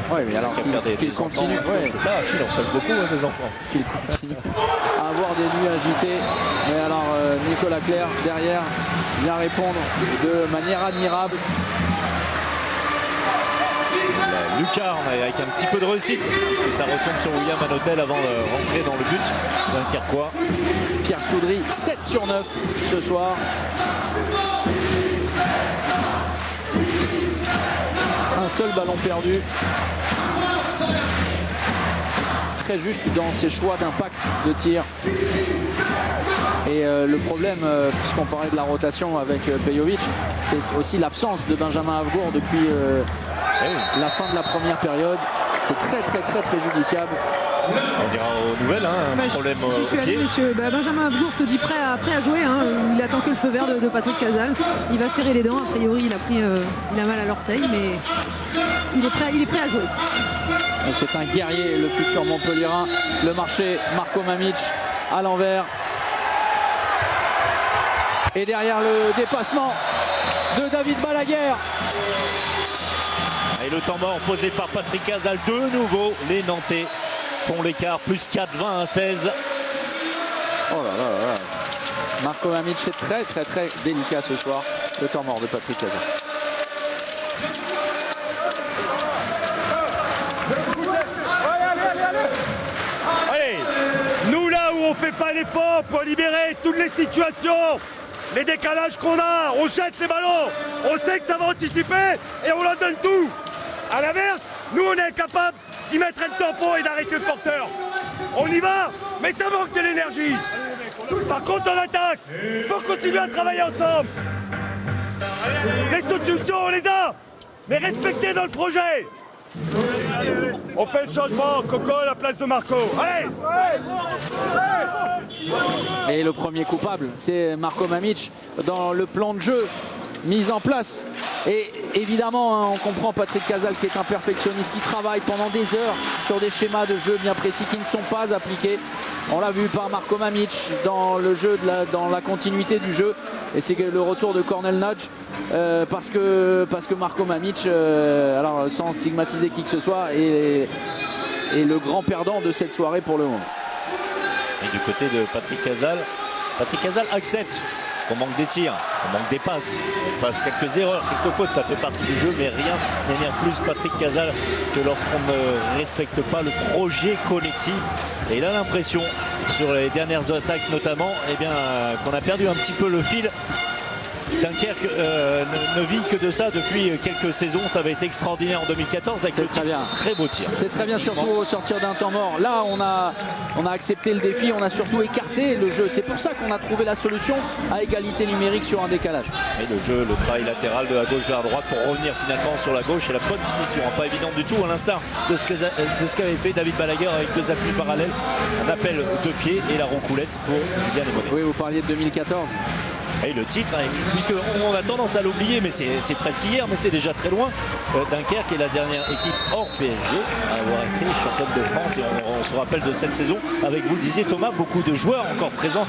Oui, mais alors qu'il continue. Ouais, c'est ça, qu'il en fasse beaucoup des enfants. Qu'il continue à avoir des nuits agitées. Mais alors Nicolas Clerc derrière vient répondre de manière admirable. lucarne avec un petit peu de réussite, parce que ça retombe sur William Anotel avant de rentrer dans le but dunkerquois. Pierre Soudry, 7 sur 9 ce soir. Un seul ballon perdu. Très juste dans ses choix d'impact de tir. Et le problème, puisqu'on parlait de la rotation avec Pejovic, c'est aussi l'absence de Benjamin Havgour depuis la fin de la première période. C'est très préjudiciable. On dira aux nouvelles, un problème J'y suis allé, messieurs. Benjamin Havgour se dit prêt à jouer. Il attend que le feu vert de Patrick Casal. Il va serrer les dents. A priori, il a mal à l'orteil, mais il est prêt à jouer. C'est un guerrier, le futur Montpellierin. Le marché, Marko Mamić à l'envers. Et derrière le dépassement de David Balaguer. Et le temps mort posé par Patrick Casal. De nouveau, les Nantais font l'écart. Plus 4, 20 à 16. Oh là là là là. Marko Mamić est très délicat ce soir. Le temps mort de Patrick Casal. Allez, nous là où on fait pas l'effort pour libérer toutes les situations, les décalages qu'on a, on jette les ballons, on sait que ça va anticiper et on leur donne tout. À l'inverse, nous on est incapable d'y mettre un tampon et d'arrêter le porteur. On y va, mais ça manque de l'énergie. Par contre en attaque, il faut continuer à travailler ensemble. Les solutions on les a, mais respectez dans le projet. On fait le changement, Coco à la place de Marco. Allez! Et le premier coupable, c'est Marko Mamić dans le plan de jeu mis en place. Et évidemment, on comprend Patrick Casal qui est un perfectionniste, qui travaille pendant des heures sur des schémas de jeu bien précis qui ne sont pas appliqués. On l'a vu par Marko Mamić dans le jeu, dans la continuité du jeu. Et c'est le retour de Cornel Nudge parce que Marko Mamić, alors sans stigmatiser qui que ce soit, est le grand perdant de cette soirée pour le moment. Et du côté de Patrick Casal accepte qu'on manque des tirs, qu'on manque des passes, qu'on fasse quelques erreurs, quelques fautes, ça fait partie du jeu, mais rien n'énerve plus Patrick Casal que lorsqu'on ne respecte pas le projet collectif. Et il a l'impression, sur les dernières attaques notamment, qu'on a perdu un petit peu le fil. Dunkerque ne vit que de ça depuis quelques saisons. Ça avait été extraordinaire en 2014 avec le très beau tir. C'est très bien, surtout au sortir d'un temps mort. Là, on a accepté le défi, on a surtout écarté le jeu. C'est pour ça qu'on a trouvé la solution à égalité numérique sur un décalage. Et le jeu, le travail latéral de la gauche vers la droite pour revenir finalement sur la gauche et la bonne finition. Pas évident du tout, à l'instar de ce qu'avait fait David Balaguer avec deux appuis parallèles. Un appel de pied et la roncoulette pour Julien Lemonet. Oui, vous parliez de 2014. Et le titre, puisqu'on a tendance à l'oublier, mais c'est presque hier, mais c'est déjà très loin. Dunkerque est la dernière équipe hors PSG à avoir été championne de France. Et on se rappelle de cette saison, avec, vous le disiez Thomas, beaucoup de joueurs encore présents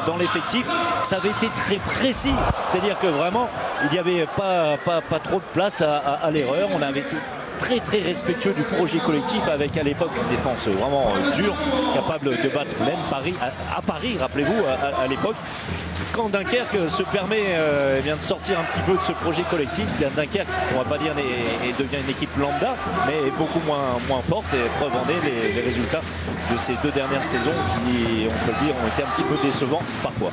dans l'effectif. Ça avait été très précis, c'est-à-dire que vraiment, il n'y avait pas trop de place à l'erreur. On avait été très respectueux du projet collectif avec à l'époque une défense vraiment dure, capable de battre même Paris, à Paris, rappelez-vous, à l'époque. Quand Dunkerque se permet de sortir un petit peu de ce projet collectif, Dunkerque, on va pas dire devient une équipe lambda, mais beaucoup moins forte, et preuve en est les résultats de ces deux dernières saisons qui, on peut le dire, ont été un petit peu décevants parfois.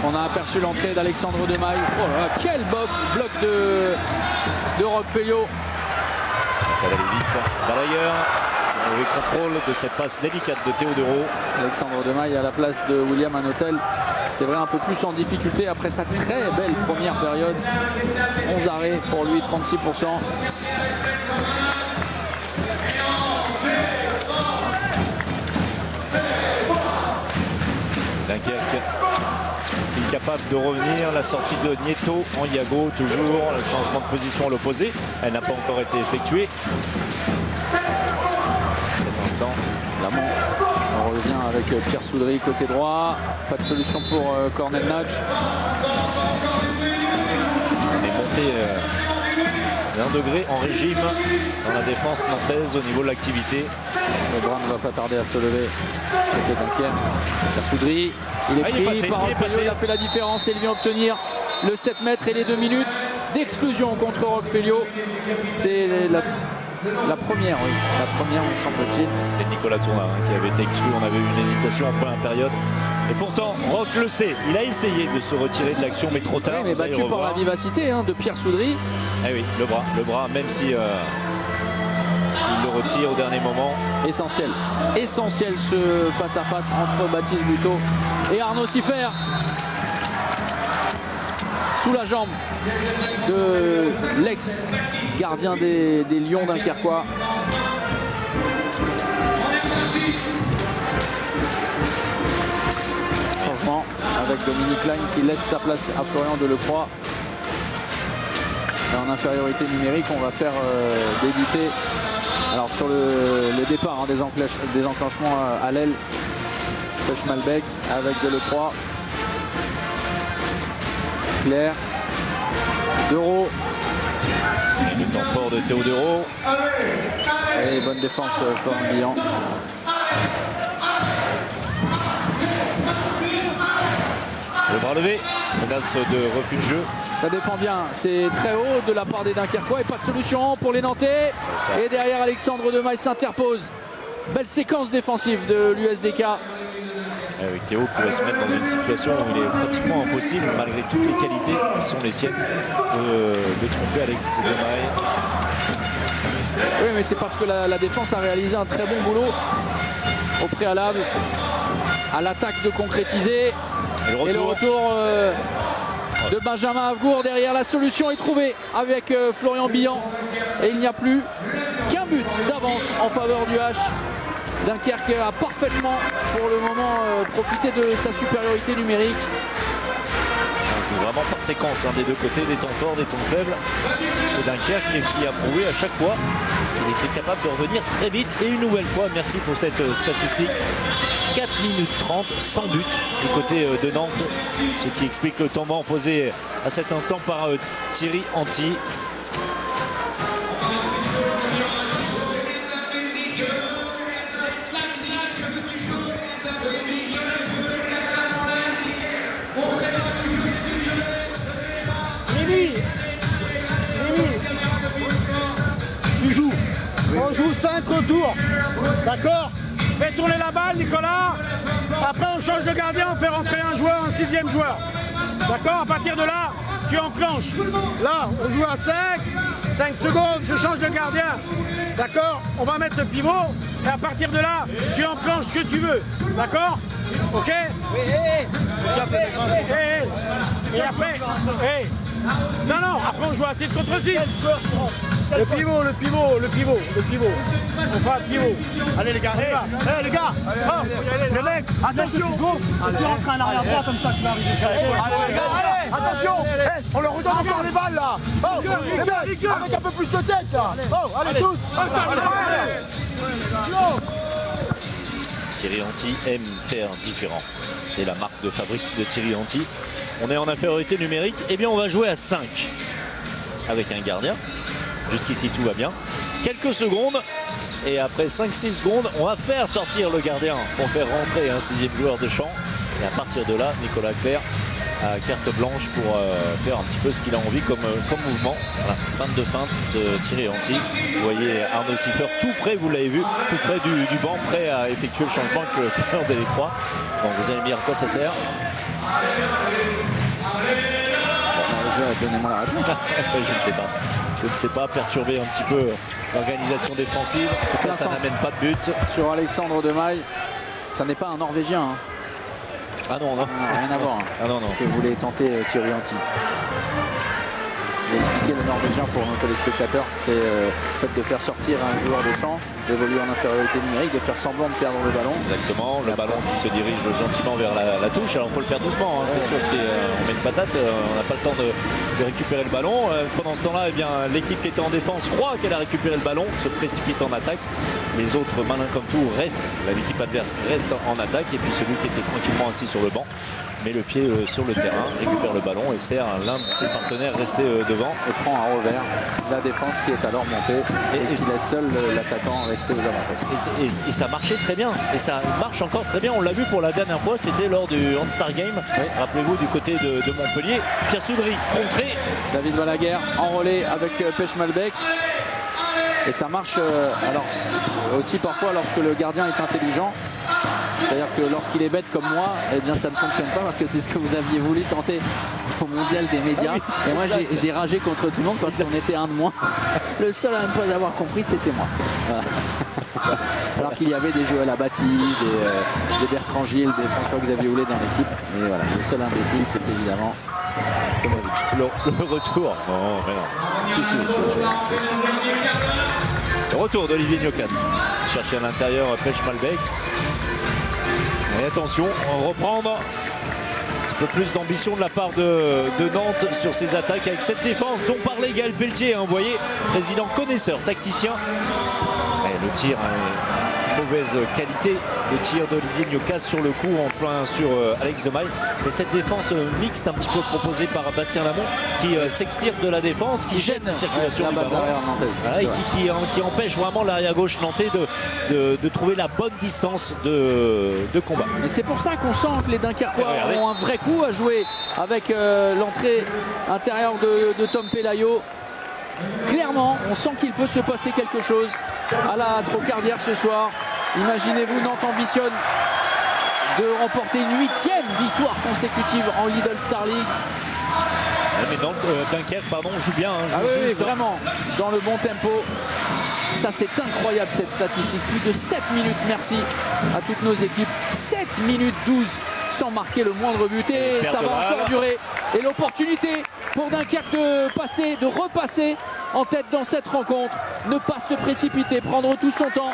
On a aperçu l'entrée d'Alexandre Demaille. Oh là là, quel bloc de Roquefellio. Ça va aller vite. Balaguer, le contrôle de cette passe délicate de Théodoro. Alexandre Demaille à la place de William Anotel. C'est vrai, un peu plus en difficulté après sa très belle première période. 11 arrêts pour lui, 36%. Dunkerque incapable de revenir. La sortie de Nieto en Iago, toujours. Le changement de position à l'opposé. Elle n'a pas encore été effectuée. À cet instant, Lamont. On revient avec Pierre Soudry côté droit. Pas de solution pour Cornel Nudge. on est monté d'un degré en régime dans la défense nantaise au niveau de l'activité. Lebrun ne va pas tarder à se lever. Côté Dunkerque. Pierre Soudry. Il est pris par Roquefellio. Il a fait la différence et il vient obtenir le 7 mètres et les 2 minutes d'exclusion contre Roquefellio. C'est La première, oui. La première, me semble-t-il. C'était Nicolas Tourna qui avait été exclu. On avait eu une hésitation en première période. Et pourtant, Roch le sait. Il a essayé de se retirer de l'action, mais trop tard. Oui, mais Vous allez battu par revoir. la vivacité de Pierre Soudry. Eh oui, le bras, même si il le retire au dernier moment. Essentiel. Essentiel ce face-à-face entre Baptiste Buteau et Arnaud Siffer. Sous la jambe de l'ex-gardien des Lions Dunkerquois. Changement avec Dominique Lagne qui laisse sa place à Florian Delecroix. Et en infériorité numérique, on va faire débuter. Alors sur le départ des enclenchements à l'aile, Pech-Malbec avec Delecroix, Claire, Dereau. Le temps fort de Théo Dereau. Et bonne défense Florian Guillan. Le bras levé, menace de refus de jeu. Ça défend bien, c'est très haut de la part des Dunkerquois et pas de solution pour les Nantais. Et derrière Alexandre Demaille s'interpose. Belle séquence défensive de l'USDK. Eh oui, Théo pourrait se mettre dans une situation où il est pratiquement impossible, malgré toutes les qualités qui sont les siennes, de tromper Alex Demaille. Oui, mais c'est parce que la défense a réalisé un très bon boulot au préalable. À l'attaque de concrétiser. Et le retour de Benjamin Avgour derrière. La solution est trouvée avec Florian Billan. Et il n'y a plus qu'un but d'avance en faveur du H. Dunkerque a parfaitement pour le moment profité de sa supériorité numérique. On joue vraiment par séquence des deux côtés, des temps forts, des temps faibles. Et Dunkerque qui a prouvé à chaque fois qu'il était capable de revenir très vite. Et une nouvelle fois, merci pour cette statistique. 4 minutes 30 sans but du côté de Nantes. Ce qui explique le temps mort posé à cet instant par Thierry Anti. Tu joues. On joue 5 retours. D'accord? Fais tourner la balle, Nicolas. Après, on change de gardien, on fait rentrer un joueur, un 6e joueur. D'accord? À partir de là, tu enclenches. Là, on joue à 5 secondes, je change de gardien. D'accord? On va mettre le pivot. Et à partir de là, tu enclenches ce que tu veux. D'accord? Ok? Et après, non, après on joue à 6 contre 6. Le pivot. On fait un pivot. Allez les gars, les gars. Les mecs, attention. Tu rentres un arrière-droit comme ça, tu vas arriver. Attention. On leur redonne encore les balles là. Oh, les mecs, avec un peu plus de tête là. Oh, allez tous. Thierry Anti aime faire différent. C'est la marque de fabrique de Thierry Anti. On est en infériorité numérique. Eh bien, on va jouer à 5 avec un gardien. Jusqu'ici, tout va bien. Quelques secondes. Et après 5-6 secondes, on va faire sortir le gardien pour faire rentrer un 6e joueur de champ. Et à partir de là, Nicolas Claire a carte blanche pour faire un petit peu ce qu'il a envie comme mouvement. Voilà, feinte de feinte de Thierry Anti. Vous voyez Arnaud Siffer tout près, vous l'avez vu, tout près du banc, prêt à effectuer le changement que Florian Delecroix. Bon, vous allez me dire à quoi ça sert. Donnez-moi la réponse. Je ne sais pas, perturber un petit peu l'organisation défensive. En tout cas, ça n'amène pas de but. Sur Alexandre Demaille, ça n'est pas un Norvégien. Ah non, rien à voir. Ah non. Que voulait tenter Thierry Anti. J'ai expliqué le Norvégien pour nos téléspectateurs. C'est le fait de faire sortir un joueur de champ, d'évoluer en infériorité numérique, de faire semblant de perdre le ballon. Exactement, le ballon qui se dirige gentiment vers la touche. Alors il faut le faire doucement, c'est sûr que si on met une patate, on n'a pas le temps de récupérer le ballon. Pendant ce temps-là, l'équipe qui était en défense croit qu'elle a récupéré le ballon, se précipite en attaque. Les autres, malins comme tout, restent. L'équipe adverse reste en attaque. Et puis celui qui était tranquillement assis sur le banc met le pied sur le terrain, récupère le ballon et sert l'un de ses partenaires resté devant. Et prend à revers la défense qui est alors montée et qui laisse seul l'attaquant rester aux avantages. Et ça marchait très bien. Et ça marche encore très bien. On l'a vu pour la dernière fois, c'était lors du All-Star Game. Oui. Rappelez-vous du côté de Montpellier. Pierre Soudry contré. David Balaguer enrôlé avec Pech-Malbec. Et ça marche alors aussi parfois lorsque le gardien est intelligent. C'est-à-dire que lorsqu'il est bête comme moi, eh bien ça ne fonctionne pas parce que c'est ce que vous aviez voulu tenter au mondial des médias. Et moi j'ai ragé contre tout le monde parce qu'on était un de moins. Le seul à ne pas avoir compris, c'était moi. Voilà. Alors qu'il y avait des Joël Abati, des Bertrand Gilles, des François-Xavier Houlet dans l'équipe. Mais voilà, le seul imbécile, c'était évidemment Tomovic. Le retour. Non, mais non. Si. Le retour d'Olivier Gnocas. Chercher à l'intérieur Pech Malbec. Et attention, reprendre un petit peu plus d'ambition de la part de Nantes sur ses attaques avec cette défense dont parlait Gaël Pelletier. Vous voyez, président connaisseur, tacticien. Et le tir, mauvaise qualité. Le tir d'Olivier Gnocas sur le coup en plein sur Alex Demaille. Et cette défense mixte un petit peu proposée par Bastien Lamont qui s'extirpe de la défense, qui gêne la circulation la du base ballon. arrière nantaise. Voilà, et qui empêche vraiment l'arrière gauche nantais de trouver la bonne distance de combat. Et c'est pour ça qu'on sent que les Dunkerquois Regardez. ont un vrai coup à jouer avec l'entrée intérieure de Tom Pelayo. Clairement, on sent qu'il peut se passer quelque chose à la Trocardière ce soir. Imaginez-vous, Nantes ambitionne de remporter une 8e victoire consécutive en Lidl Star League. Mais Dunkerque, pardon, joue bien. Ah oui, vraiment, dans le bon tempo. Ça, c'est incroyable cette statistique. Plus de 7 minutes, merci à toutes nos équipes. 7 minutes 12 sans marquer le moindre but. Et ça va encore durer. Et l'opportunité pour Dunkerque de passer, de repasser en tête dans cette rencontre. Ne pas se précipiter, prendre tout son temps.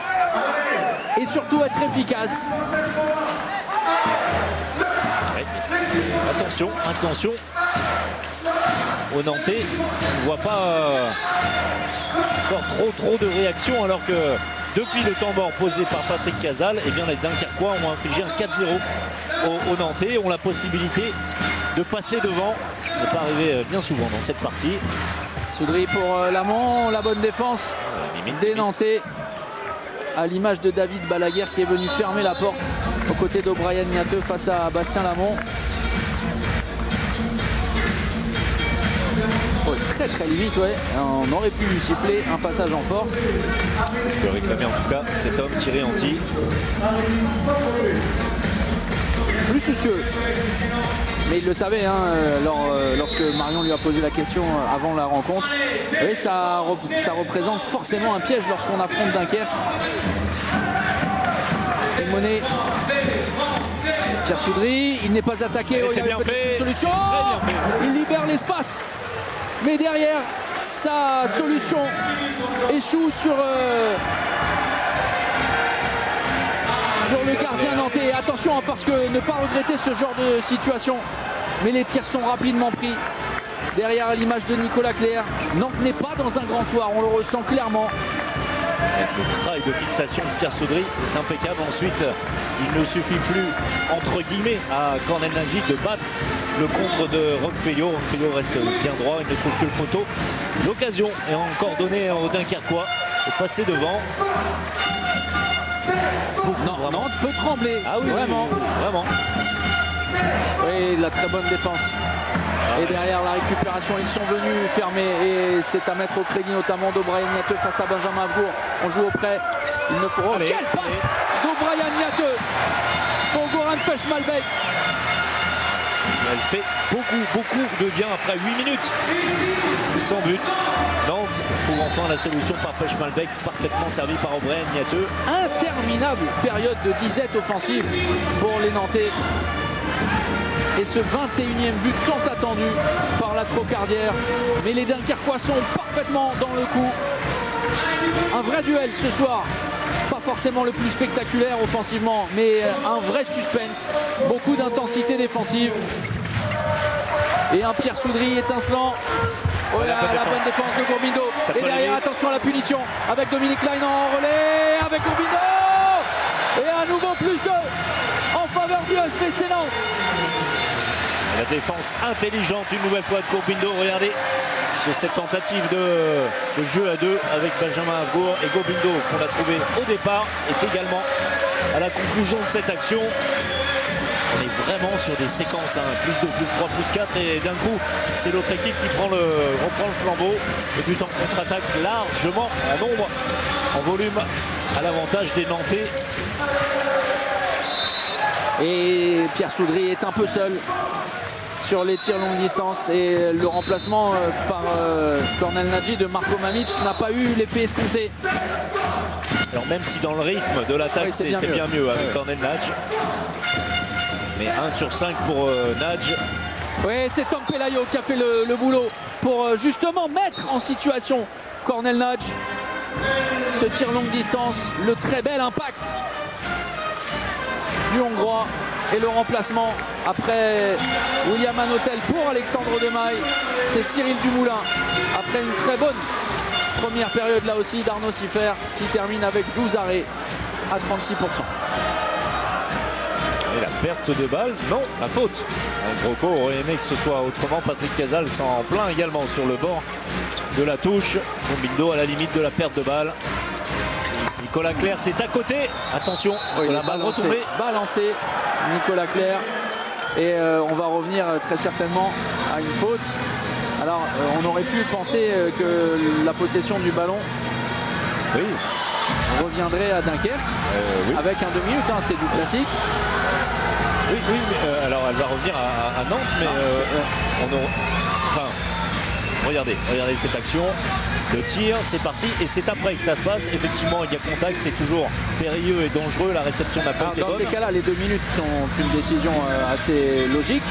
Et surtout être efficace. Ouais. Attention aux Nantais. On ne voit pas encore trop de réactions alors que depuis le temps mort posé par Patrick Casal, eh bien les Dunkerquois ont infligé un 4-0 aux Nantais, ont la possibilité de passer devant. Ce n'est pas arrivé bien souvent dans cette partie. Soudry pour Lamont, la bonne défense des Nantais. À l'image de David Balaguer qui est venu fermer la porte aux côtés d'O'Brien Niateux face à Bastien Lamont. Oh, très limite, ouais. On aurait pu lui siffler un passage en force. C'est ce que réclamait en tout cas cet homme Thierry Anti. Plus soucieux. Mais il le savait hein, lorsque Marion lui a posé la question avant la rencontre. Oui, ça représente forcément un piège lorsqu'on affronte Dunkerque. Et Monet. Pierre Soudry, il n'est pas attaqué. C'est bien fait. Solution. Très bien fait. Il libère l'espace. Mais derrière, sa solution échoue sur le gardien nantais. Attention hein, parce que ne pas regretter ce genre de situation. Mais les tirs sont rapidement pris. Derrière à l'image de Nicolas Clerc. Nantes n'est pas dans un grand soir, on le ressent clairement. Le travail de fixation de Pierre Soudry est impeccable. Ensuite, il ne suffit plus, entre guillemets, à Cornel Nagic de battre le contre de Roquefellio. Roquefellio reste bien droit, il ne trouve que le poteau. L'occasion est encore donnée aux Dunkerquois de passer devant. Non, Nantes peut trembler. Ah oui, vraiment. Oui, vraiment. Oui, la très bonne défense. Et derrière la récupération, ils sont venus fermer et c'est à mettre au crédit notamment d'O'Brien Niateux face à Benjamin Avgour. On joue auprès. Il ne faut. Oh, quelle passe d'O'Brien Niateux pour Goran Pech Malbec. Elle fait beaucoup de bien après 8 minutes. Sans but. Nantes pour enfin la solution par Pech Malbec, parfaitement servi par O'Brien Niateux. Interminable période de disette offensive pour les Nantais. Et ce 21e but tant attendu par la Trocardière. Mais les Dunkerquois sont parfaitement dans le coup. Un vrai duel ce soir. Pas forcément le plus spectaculaire offensivement, mais un vrai suspense. Beaucoup d'intensité défensive. Et un Pierre Soudry étincelant. Oh là, la bonne défense de Gourbindo. Et derrière, attention à la punition avec Dominique Klein en relais. Avec Gourbindo. Et à nouveau plus 2 en faveur du FC Nantes. La défense intelligente une nouvelle fois de Gourbindo. Regardez sur cette tentative de jeu à 2 avec Benjamin Avgour et Gourbindo qu'on a trouvé au départ est également à la conclusion de cette action. On est vraiment sur des séquences, hein, plus 2, plus 3, plus 4 et d'un coup c'est l'autre équipe qui reprend le flambeau. Le but en contre-attaque largement en nombre, en volume à l'avantage des Nantais. Et Pierre Soudry est un peu seul sur les tirs longue distance et le remplacement par Cornel Nadji de Marko Mamić n'a pas eu l'effet escompté. Alors même si dans le rythme de l'attaque c'est bien mieux avec Cornel Nadji. Mais 1 sur 5 pour Nadji. Oui, c'est Tom Pelayo qui a fait le boulot pour justement mettre en situation Cornel Nadji. Ce tir longue distance, le très bel impact du Hongrois et le remplacement après William Anotel pour Alexandre Demaille. C'est Cyril Dumoulin après une très bonne première période là aussi d'Arnaud Siffer qui termine avec 12 arrêts à 36%. Et la perte de balle, non, la faute. Broco aurait aimé que ce soit autrement. Patrick Casals en plein également sur le bord de la touche. Combindo à la limite de la perte de balle. Nicolas Clerc, c'est à côté. Attention, la balle retombée. Balancé, Nicolas Clerc. Et on va revenir très certainement à une faute. Alors, on aurait pu penser que la possession du ballon reviendrait à Dunkerque avec un 2 minutes, hein, c'est du classique. Oui, mais, alors elle va revenir à Nantes, mais regardez cette action. Le tir, c'est parti et c'est après que ça se passe. Effectivement, il y a contact, c'est toujours périlleux et dangereux. La réception n'a pas été bonne. Dans ces cas-là, les 2 minutes sont une décision assez logique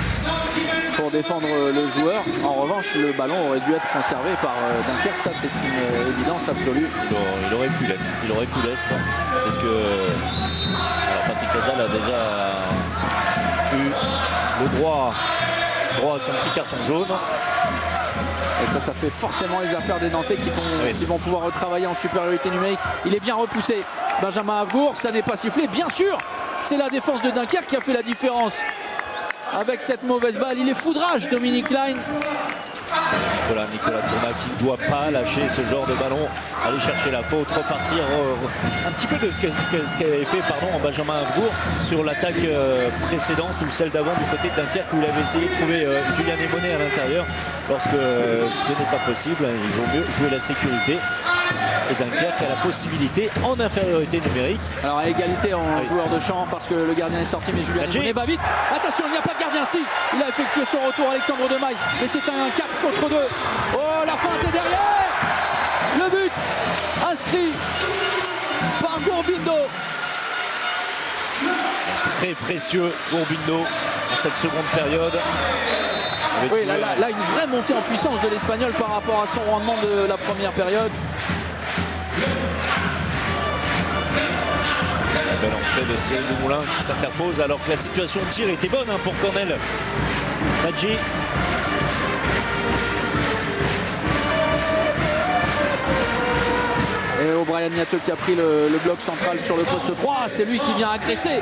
pour défendre le joueur. En revanche, le ballon aurait dû être conservé par Dunkerque. Ça, c'est une évidence absolue. Il aurait pu l'être. C'est ce que... Alors, Patrick Casals a déjà eu le droit à son petit carton jaune. Et ça fait forcément les affaires des Nantais qui vont pouvoir retravailler en supériorité numérique. Il est bien repoussé. Benjamin Havgour, ça n'est pas sifflé. Bien sûr, c'est la défense de Dunkerque qui a fait la différence. Avec cette mauvaise balle, il est foudrage, Dominique Klein. Nicolas Tourna qui ne doit pas lâcher ce genre de ballon, aller chercher la faute, repartir un petit peu de ce qu'avait fait en Benjamin Havgour sur l'attaque précédente ou celle d'avant du côté de Dunkerque où il avait essayé de trouver Julien Némonet à l'intérieur. Lorsque ce n'est pas possible, il vaut mieux jouer la sécurité. Et Dunkerque a la possibilité en infériorité numérique. Alors à égalité en joueur de champ parce que le gardien est sorti, mais Julien Némonet va vite. Attention, il n'y a pas de gardien. Si, il a effectué son retour, Alexandre Demaille, mais c'est un 4 contre 2. Oh, la feinte est derrière. Le but inscrit par Gourbindo. Très précieux Gourbindo dans cette seconde période. Oui, là, une vraie montée en puissance de l'Espagnol par rapport à son rendement de la première période. Belle entrée de Cyril Dumoulin qui s'interpose alors que la situation de tir était bonne pour Cornel Nadji. Et O'Brien Niateux qui a pris le bloc central sur le poste 3. C'est lui qui vient agresser.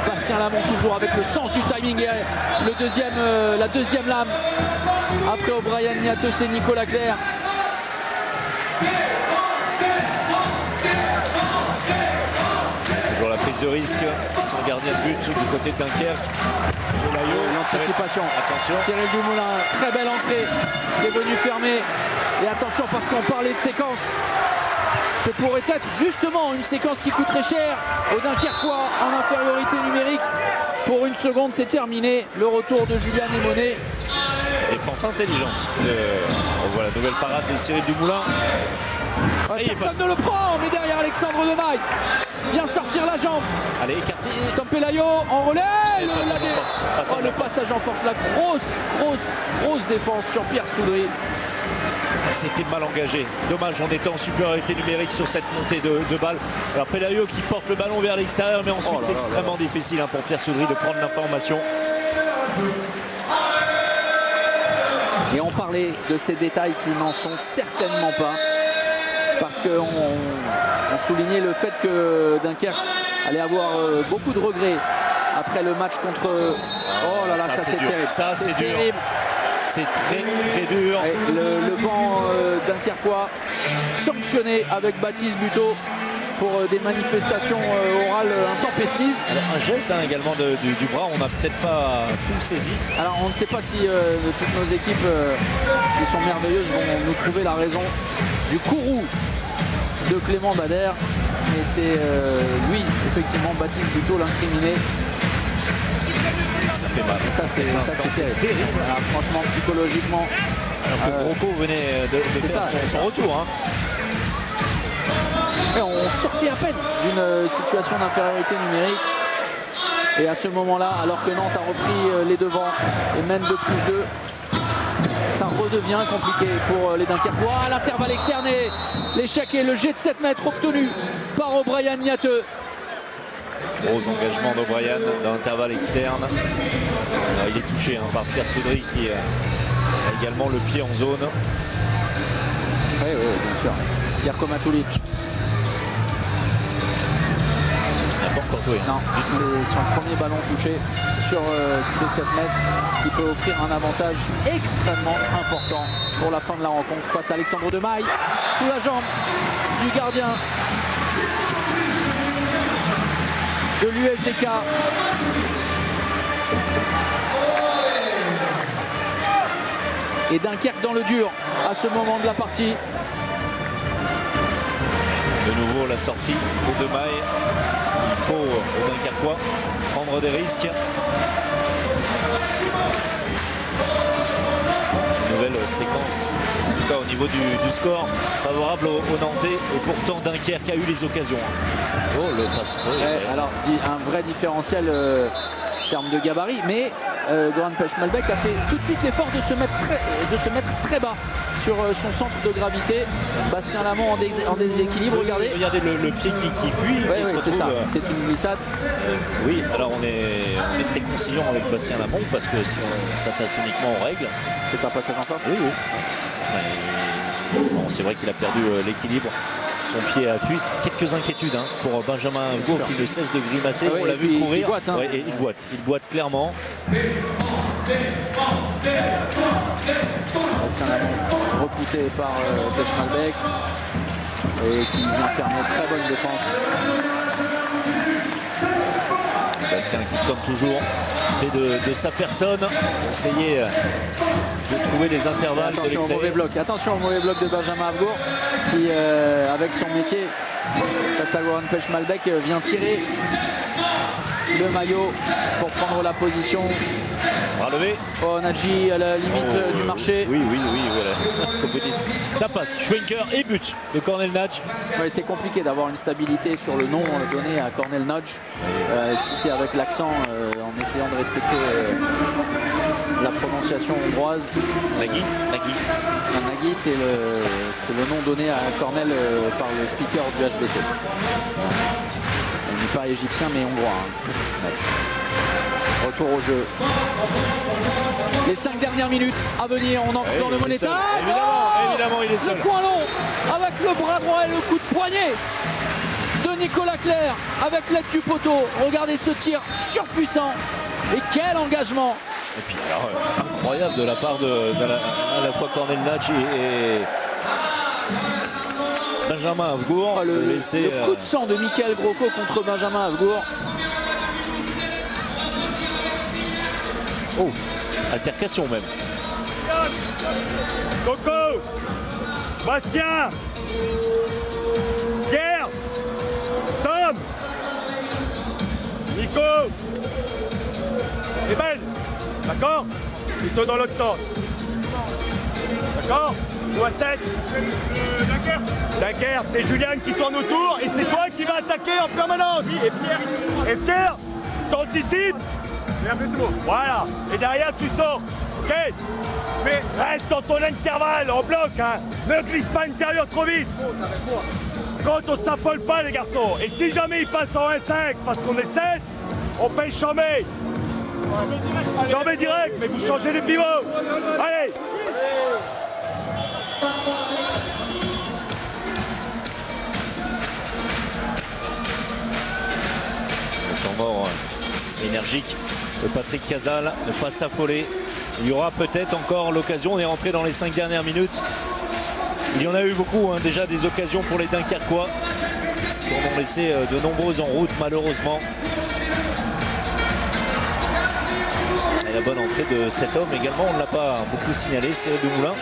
Bastien Lamont toujours avec le sens du timing. Et la deuxième lame. Après O'Brien Niateux, c'est Nicolas Clerc. Toujours la prise de risque sans gardien de but du côté de Dunkerque. L'anticipation. Attention. Cyril Dumoulin, très belle entrée. Il est venu fermer. Et attention parce qu'on parlait de séquence. Ce pourrait être justement une séquence qui coûterait cher aux Dunkerquois en infériorité numérique. Pour une seconde, c'est terminé. Le retour de Julien Némonet. Défense intelligente. On voit la nouvelle parade de Cyril Dumoulin. Personne ne le prend, mais derrière Alexandre Demaille. Bien sortir la jambe. Allez, écarté. Tom Pelayo en relais. Le passage en force. La grosse défense sur Pierre Soudry. C'était mal engagé. Dommage, on était en supériorité numérique sur cette montée de balle. Alors Pelayo qui porte le ballon vers l'extérieur, mais ensuite c'est extrêmement difficile pour Pierre Soudry de prendre l'information. Et on parlait de ces détails qui n'en sont certainement pas. Parce qu'on soulignait le fait que Dunkerque allait avoir beaucoup de regrets après le match contre... Oh là là, ça c'est terrible. Ça c'est terrible. C'est très dur. Le banc dunkerquois sanctionné avec Baptiste Buteau. pour des manifestations orales intempestives. Alors, un geste également du bras, on n'a peut-être pas tout saisi. Alors on ne sait pas si toutes nos équipes qui sont merveilleuses vont nous trouver la raison du courroux de Clément Bader, mais c'est lui effectivement, Baptiste Buteau, l'incriminé. Ça fait mal. Ça c'est terrible. Alors, franchement, psychologiquement. Alors que Broco venait de faire son retour. Hein. Et on sortait à peine d'une situation d'infériorité numérique. Et à ce moment-là, alors que Nantes a repris les devants et mène de +2, ça redevient compliqué pour les Dunkerquois. À l'intervalle externe, et l'échec et le jet de 7 mètres obtenu par O'Brien Niateux. Gros engagement d'O'Brien dans l'intervalle externe. Alors, il est touché par Pierre Soudry qui a également le pied en zone. Oui, bien sûr. Jerko Matulic. Il n'a pas encore joué. Non, c'est son premier ballon touché sur ce 7 mètres qui peut offrir un avantage extrêmement important pour la fin de la rencontre face à Alexandre Demaille sous la jambe du gardien de l'USDK. Et Dunkerque dans le dur à ce moment de la partie. De nouveau la sortie de Demaille. Il faut aux Dunkerquois prendre des risques. Nouvelle séquence, en tout cas au niveau du score, favorable aux Nantais. Et pourtant Dunkerque a eu les occasions. Oh, le passe. Alors un vrai différentiel en termes de gabarit, mais Goran Pechmelbeck a fait tout de suite l'effort de se mettre très bas sur son centre de gravité. Bastien Lamont en déséquilibre, regardez. Regardez le pied qui fuit. Oui, c'est ça, c'est une glissade. Oui, alors on est très conciliant avec Bastien Lamont parce que si on s'attache uniquement aux règles. C'est un passage en force. Oui. Bon, c'est vrai qu'il a perdu l'équilibre. Son pied a fui. Quelques inquiétudes pour Benjamin Gour qui ne cesse de grimacer. On l'a vu courir. Il boite clairement. Bastien Lamont repoussé par Pechmelbeck et qui vient faire une très bonne défense. Bastien qui, comme toujours, fait de sa personne essayer de trouver les intervalles. Attention au mauvais bloc. Attention au mauvais bloc de Benjamin Avgour qui, avec son métier face à Goran Pechmelbeck, vient tirer le maillot pour prendre la position. Bras levé. Oh, Nadji à la limite du marché. Oui, voilà. Comme vous dites. Ça passe. Schwenker et but de Cornel Nadj. Ouais, c'est compliqué d'avoir une stabilité sur le nom donné à Cornel Nadj. Si c'est avec l'accent, en essayant de respecter la prononciation hongroise. Nagy, c'est le nom donné à Cornel par le speaker du HBC. Il n'est pas égyptien mais hongrois. Retour au jeu. Les 5 dernières minutes à venir, on entre dans le Moneta. Évidemment, il est seul. Le coin long avec le bras droit et le coup de poignet de Nicolas Clerc avec l'aide du poteau. Regardez ce tir surpuissant et quel engagement. Et puis alors, incroyable de la part à la fois Cornel Nadj et Benjamin Avgour. Le coup de sang de Michael Broco contre Benjamin Avgour. Oh, altercation même. Coco, Bastien, Pierre, Tom, Nico et Ben. D'accord? Plutôt dans l'autre sens. D'accord? Joue à 7. Dunkerque, c'est Julien qui tourne autour et c'est toi qui vas attaquer en permanence. Et Pierre, t'anticipes. C'est bon. Voilà. Et derrière, tu sors. Ok? Mais reste dans ton intervalle, en bloc. Ne glisse pas intérieur trop vite. Quand on s'affole pas, les garçons. Et si jamais il passe en 1-5 parce qu'on est 7, on fait chambé. Chambé direct, mais vous changez les pivots. Allez. Le temps mort énergique de Patrick Casal, ne pas s'affoler. Il y aura peut-être encore l'occasion. On est rentré dans les 5 dernières minutes. Il y en a eu beaucoup déjà des occasions pour les Dunkerquois. en ont laissé de nombreux en route malheureusement. Et la bonne entrée de cet homme également, on ne l'a pas beaucoup signalé, Cyril Dumoulin.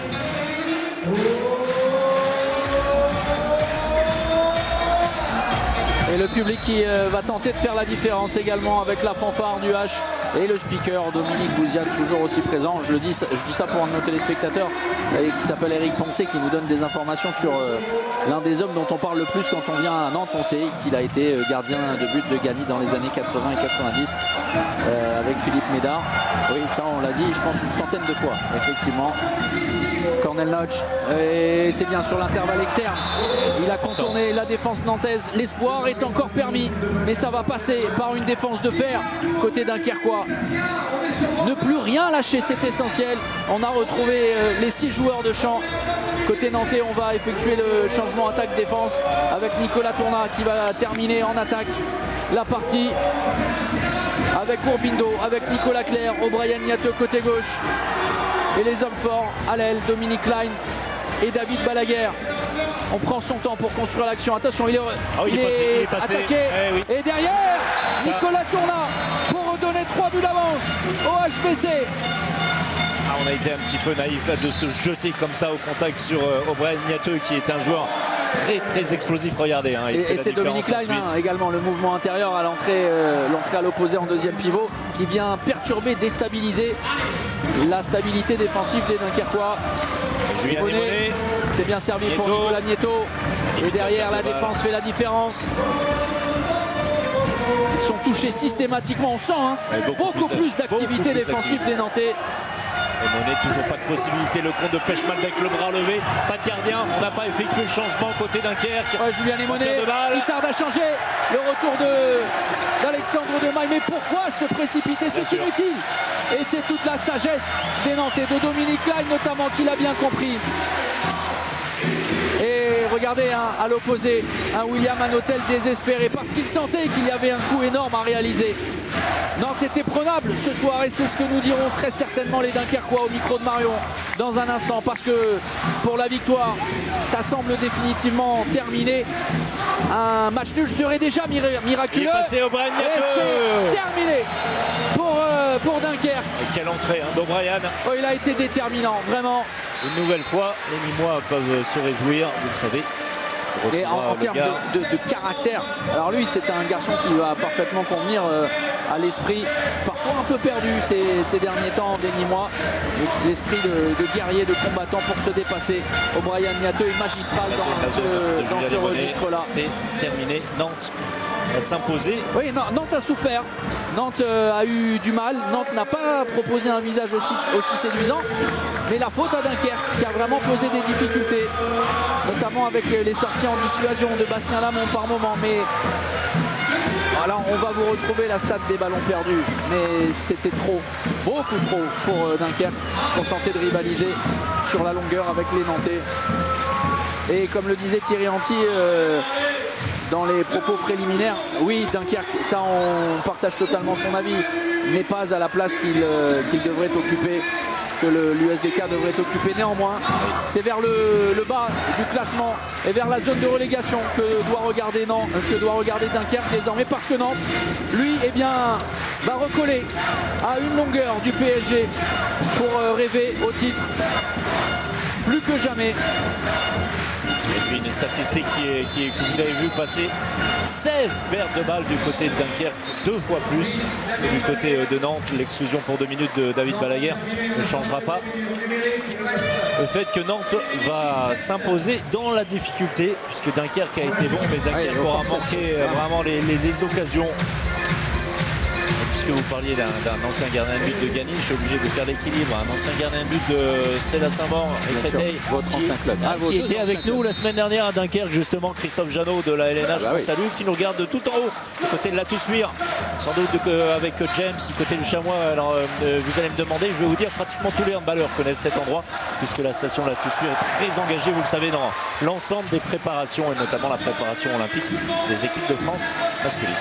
Et le public qui va tenter de faire la différence également avec la fanfare du H et le speaker Dominique Bouziane toujours aussi présent. Je dis ça pour un de nos téléspectateurs qui s'appelle Eric Poncé, qui nous donne des informations sur l'un des hommes dont on parle le plus quand on vient à Nantes. On sait qu'il a été gardien de but de Gagny dans les années 80 et 90 avec Philippe Médard. Oui, ça on l'a dit, je pense une centaine de fois, effectivement. Cornel Notch, et c'est bien sur l'intervalle externe. Il a contourné la défense nantaise. L'espoir est encore permis, mais ça va passer par une défense de fer côté dunkerquois. Ne plus rien lâcher, c'est essentiel. On a retrouvé les 6 joueurs de champ. Côté nantais, on va effectuer le changement attaque-défense avec Nicolas Tournat qui va terminer en attaque la partie avec Bourbindo, avec Nicolas Clerc, O'Brien Niateux côté gauche. Et les hommes forts à l'aile, Dominique Klein et David Balaguer. On prend son temps pour construire l'action. Attention, il est passé. Attaqué. Eh oui. Et derrière, Nicolas Tournat pour redonner 3 buts d'avance au HBC. On a été un petit peu naïf là, de se jeter comme ça au contact sur O'Brien Niateux, qui est un joueur très explosif. Regardez. Et c'est Dominique Klein également, le mouvement intérieur à l'entrée à l'opposé en deuxième pivot, qui vient perturber, déstabiliser la stabilité défensive des Dunkerquois. Julien Desmonnets, c'est bien servi pour Nicolas Nieto. Et derrière, la défense fait la différence. Ils sont touchés systématiquement, on sent beaucoup plus d'activité défensive des Nantais. Desmonnets, toujours pas de possibilité. Le compte de Pechman avec le bras levé. Pas de gardien. On n'a pas effectué le changement côté Dunkerque. Julien Desmonnets qui tarde à changer. Le retour d'Alexandre Demaille. Mais pourquoi se précipiter? C'est inutile. Et c'est toute la sagesse des Nantais, de Dominique Klein notamment, qui l'a bien compris. Et regardez à l'opposé, un William Hanotel désespéré parce qu'il sentait qu'il y avait un coup énorme à réaliser. Nantes était prenable ce soir et c'est ce que nous diront très certainement les Dunkerquois au micro de Marion dans un instant, parce que pour la victoire, ça semble définitivement terminé. Un match nul serait déjà miraculeux. Il est passé O'Brien Niateux. Et c'est terminé pour Dunkerque. Et quelle entrée d'O'Brien. Oh, il a été déterminant, vraiment. Une nouvelle fois, les Nîmois peuvent se réjouir, vous le savez. Et en termes de caractère, alors lui c'est un garçon qui va parfaitement convenir à l'esprit parfois un peu perdu ces derniers temps des Nîmois, l'esprit de guerrier, de combattant pour se dépasser. O'Brien Niateux est magistral dans ce registre-là. C'est terminé, Nantes va s'imposer. Oui, Nantes a souffert, Nantes a eu du mal, Nantes n'a pas proposé un visage aussi séduisant, mais la faute à Dunkerque qui a vraiment posé des difficultés, notamment avec les sorties en dissuasion de Bastien Lamont par moment. Mais voilà, on va vous retrouver la stat des ballons perdus, mais c'était trop, beaucoup trop pour Dunkerque pour tenter de rivaliser sur la longueur avec les Nantais. Et comme le disait Thierry Anti dans les propos préliminaires, oui, Dunkerque, ça on partage totalement son avis, n'est pas à la place qu'il devrait occuper, que l'USDK devrait occuper. Néanmoins, c'est vers le bas du classement et vers la zone de relégation que doit regarder Dunkerque désormais, parce que Nantes, lui, eh bien, va recoller à une longueur du PSG pour rêver au titre plus que jamais. Et puis une statistique que vous avez vu passer, 16 pertes de balles du côté de Dunkerque, 2 fois plus que du côté de Nantes. L'exclusion pour 2 minutes de David Balaguer ne changera pas le fait que Nantes va s'imposer dans la difficulté, puisque Dunkerque a été bon, mais Dunkerque aura manqué vraiment les occasions. Puisque vous parliez d'un ancien gardien de but de Gagny, je suis obligé de faire l'équilibre. Un ancien gardien de but de Stella Saint-Maur et Créteil, qui était avec nous la semaine dernière à Dunkerque, justement, Christophe Jeannot de la LNH, qu'on salue, qui nous regarde de tout en haut, du côté de la Toussuire, sans doute avec James du côté du Chamois. Alors vous allez me demander, je vais vous dire, pratiquement tous les handballeurs connaissent cet endroit, puisque la station de la Toussuire est très engagée, vous le savez, dans l'ensemble des préparations, et notamment la préparation olympique des équipes de France masculines.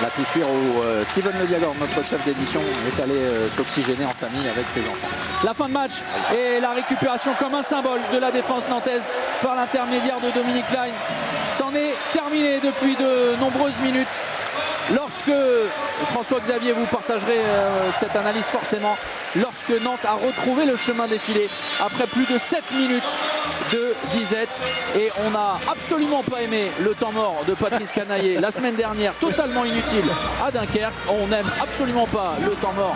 La Toussuire où Steven Le Diagor, notre chef d'édition, est allé s'oxygéner en famille avec ses enfants. La fin de match et la récupération comme un symbole de la défense nantaise par l'intermédiaire de Dominique Klein. C'en est terminé depuis de nombreuses minutes. Lorsque, François-Xavier, vous partagerez cette analyse forcément, lorsque Nantes a retrouvé le chemin défilé après plus de 7 minutes de disette, et on n'a absolument pas aimé le temps mort de Patrice Canaillé la semaine dernière, totalement inutile à Dunkerque. On n'aime absolument pas le temps mort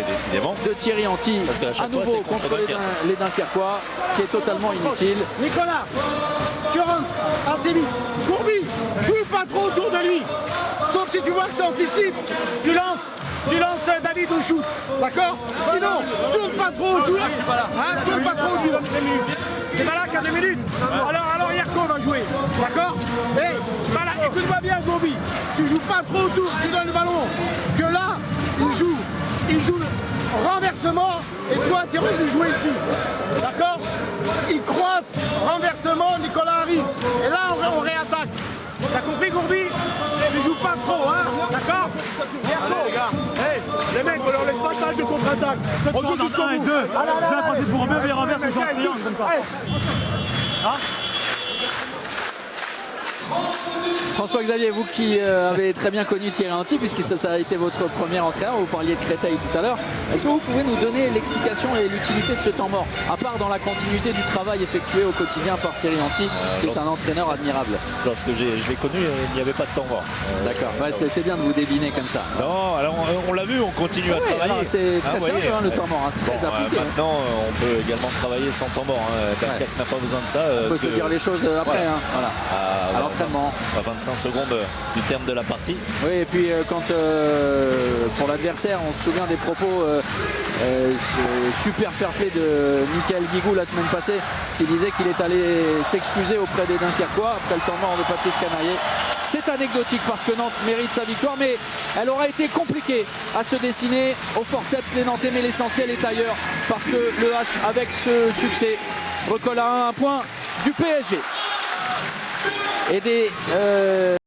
décidément de Thierry Anti à nouveau contre les Dunkerquois, qui est totalement inutile. Nicolas, tu rentres assez vite. Gourbi, joue pas trop autour de lui. Sauf si tu vois que ça anticipe, tu lances David au shoot, d'accord? Sinon, tourne pas trop autour. Hein, tourne pas trop autour. C'est pas là qu'à 2 minutes. Alors Yerko va jouer, d'accord? Et voilà, écoute-moi bien, Gourbi. Tu joues pas trop autour, tu donnes le ballon. Que là, il joue renversement et toi, tu es revenu jouer ici. D'accord? Il croise, renversement, Nicolas arrive. Et là, on réattaque. T'as compris, Gourbi? Tu joues pas trop, hein? D'accord? Allez, les gars. Hey, les mecs, on leur laisse pas taille de contre-attaque. On joue jusqu'au bout. 1 et 2. Je viens passer pour Robert et renverse le genre de triangle comme ça. Hein? François-Xavier, vous qui avez très bien connu Thierry Anti, puisque ça a été votre premier entraîneur, vous parliez de Créteil tout à l'heure, est-ce que vous pouvez nous donner l'explication et l'utilité de ce temps mort, à part dans la continuité du travail effectué au quotidien par Thierry Anti, qui est un entraîneur admirable? Lorsque je l'ai connu, il n'y avait pas de temps mort. D'accord, ouais, c'est bien de vous débiner comme ça. Non, alors on l'a vu, on continue à travailler. C'est très simple, le temps mort, c'est très appliqué. Maintenant, on peut également travailler sans temps mort. Dunkerque n'a pas besoin de ça. On peut se dire les choses après, voilà. À l'entraînement. À 25 secondes du terme de la partie. Oui, et puis quand pour l'adversaire, on se souvient des propos super fair-play de Michael Guigou la semaine passée, qui disait qu'il est allé s'excuser auprès des Dunkerquois après le temps mort de Patrice Canaillé. C'est anecdotique parce que Nantes mérite sa victoire, mais elle aura été compliquée à se dessiner au forceps les Nantais, mais l'essentiel est ailleurs parce que le H, avec ce succès, recolle à un point du PSG. Et des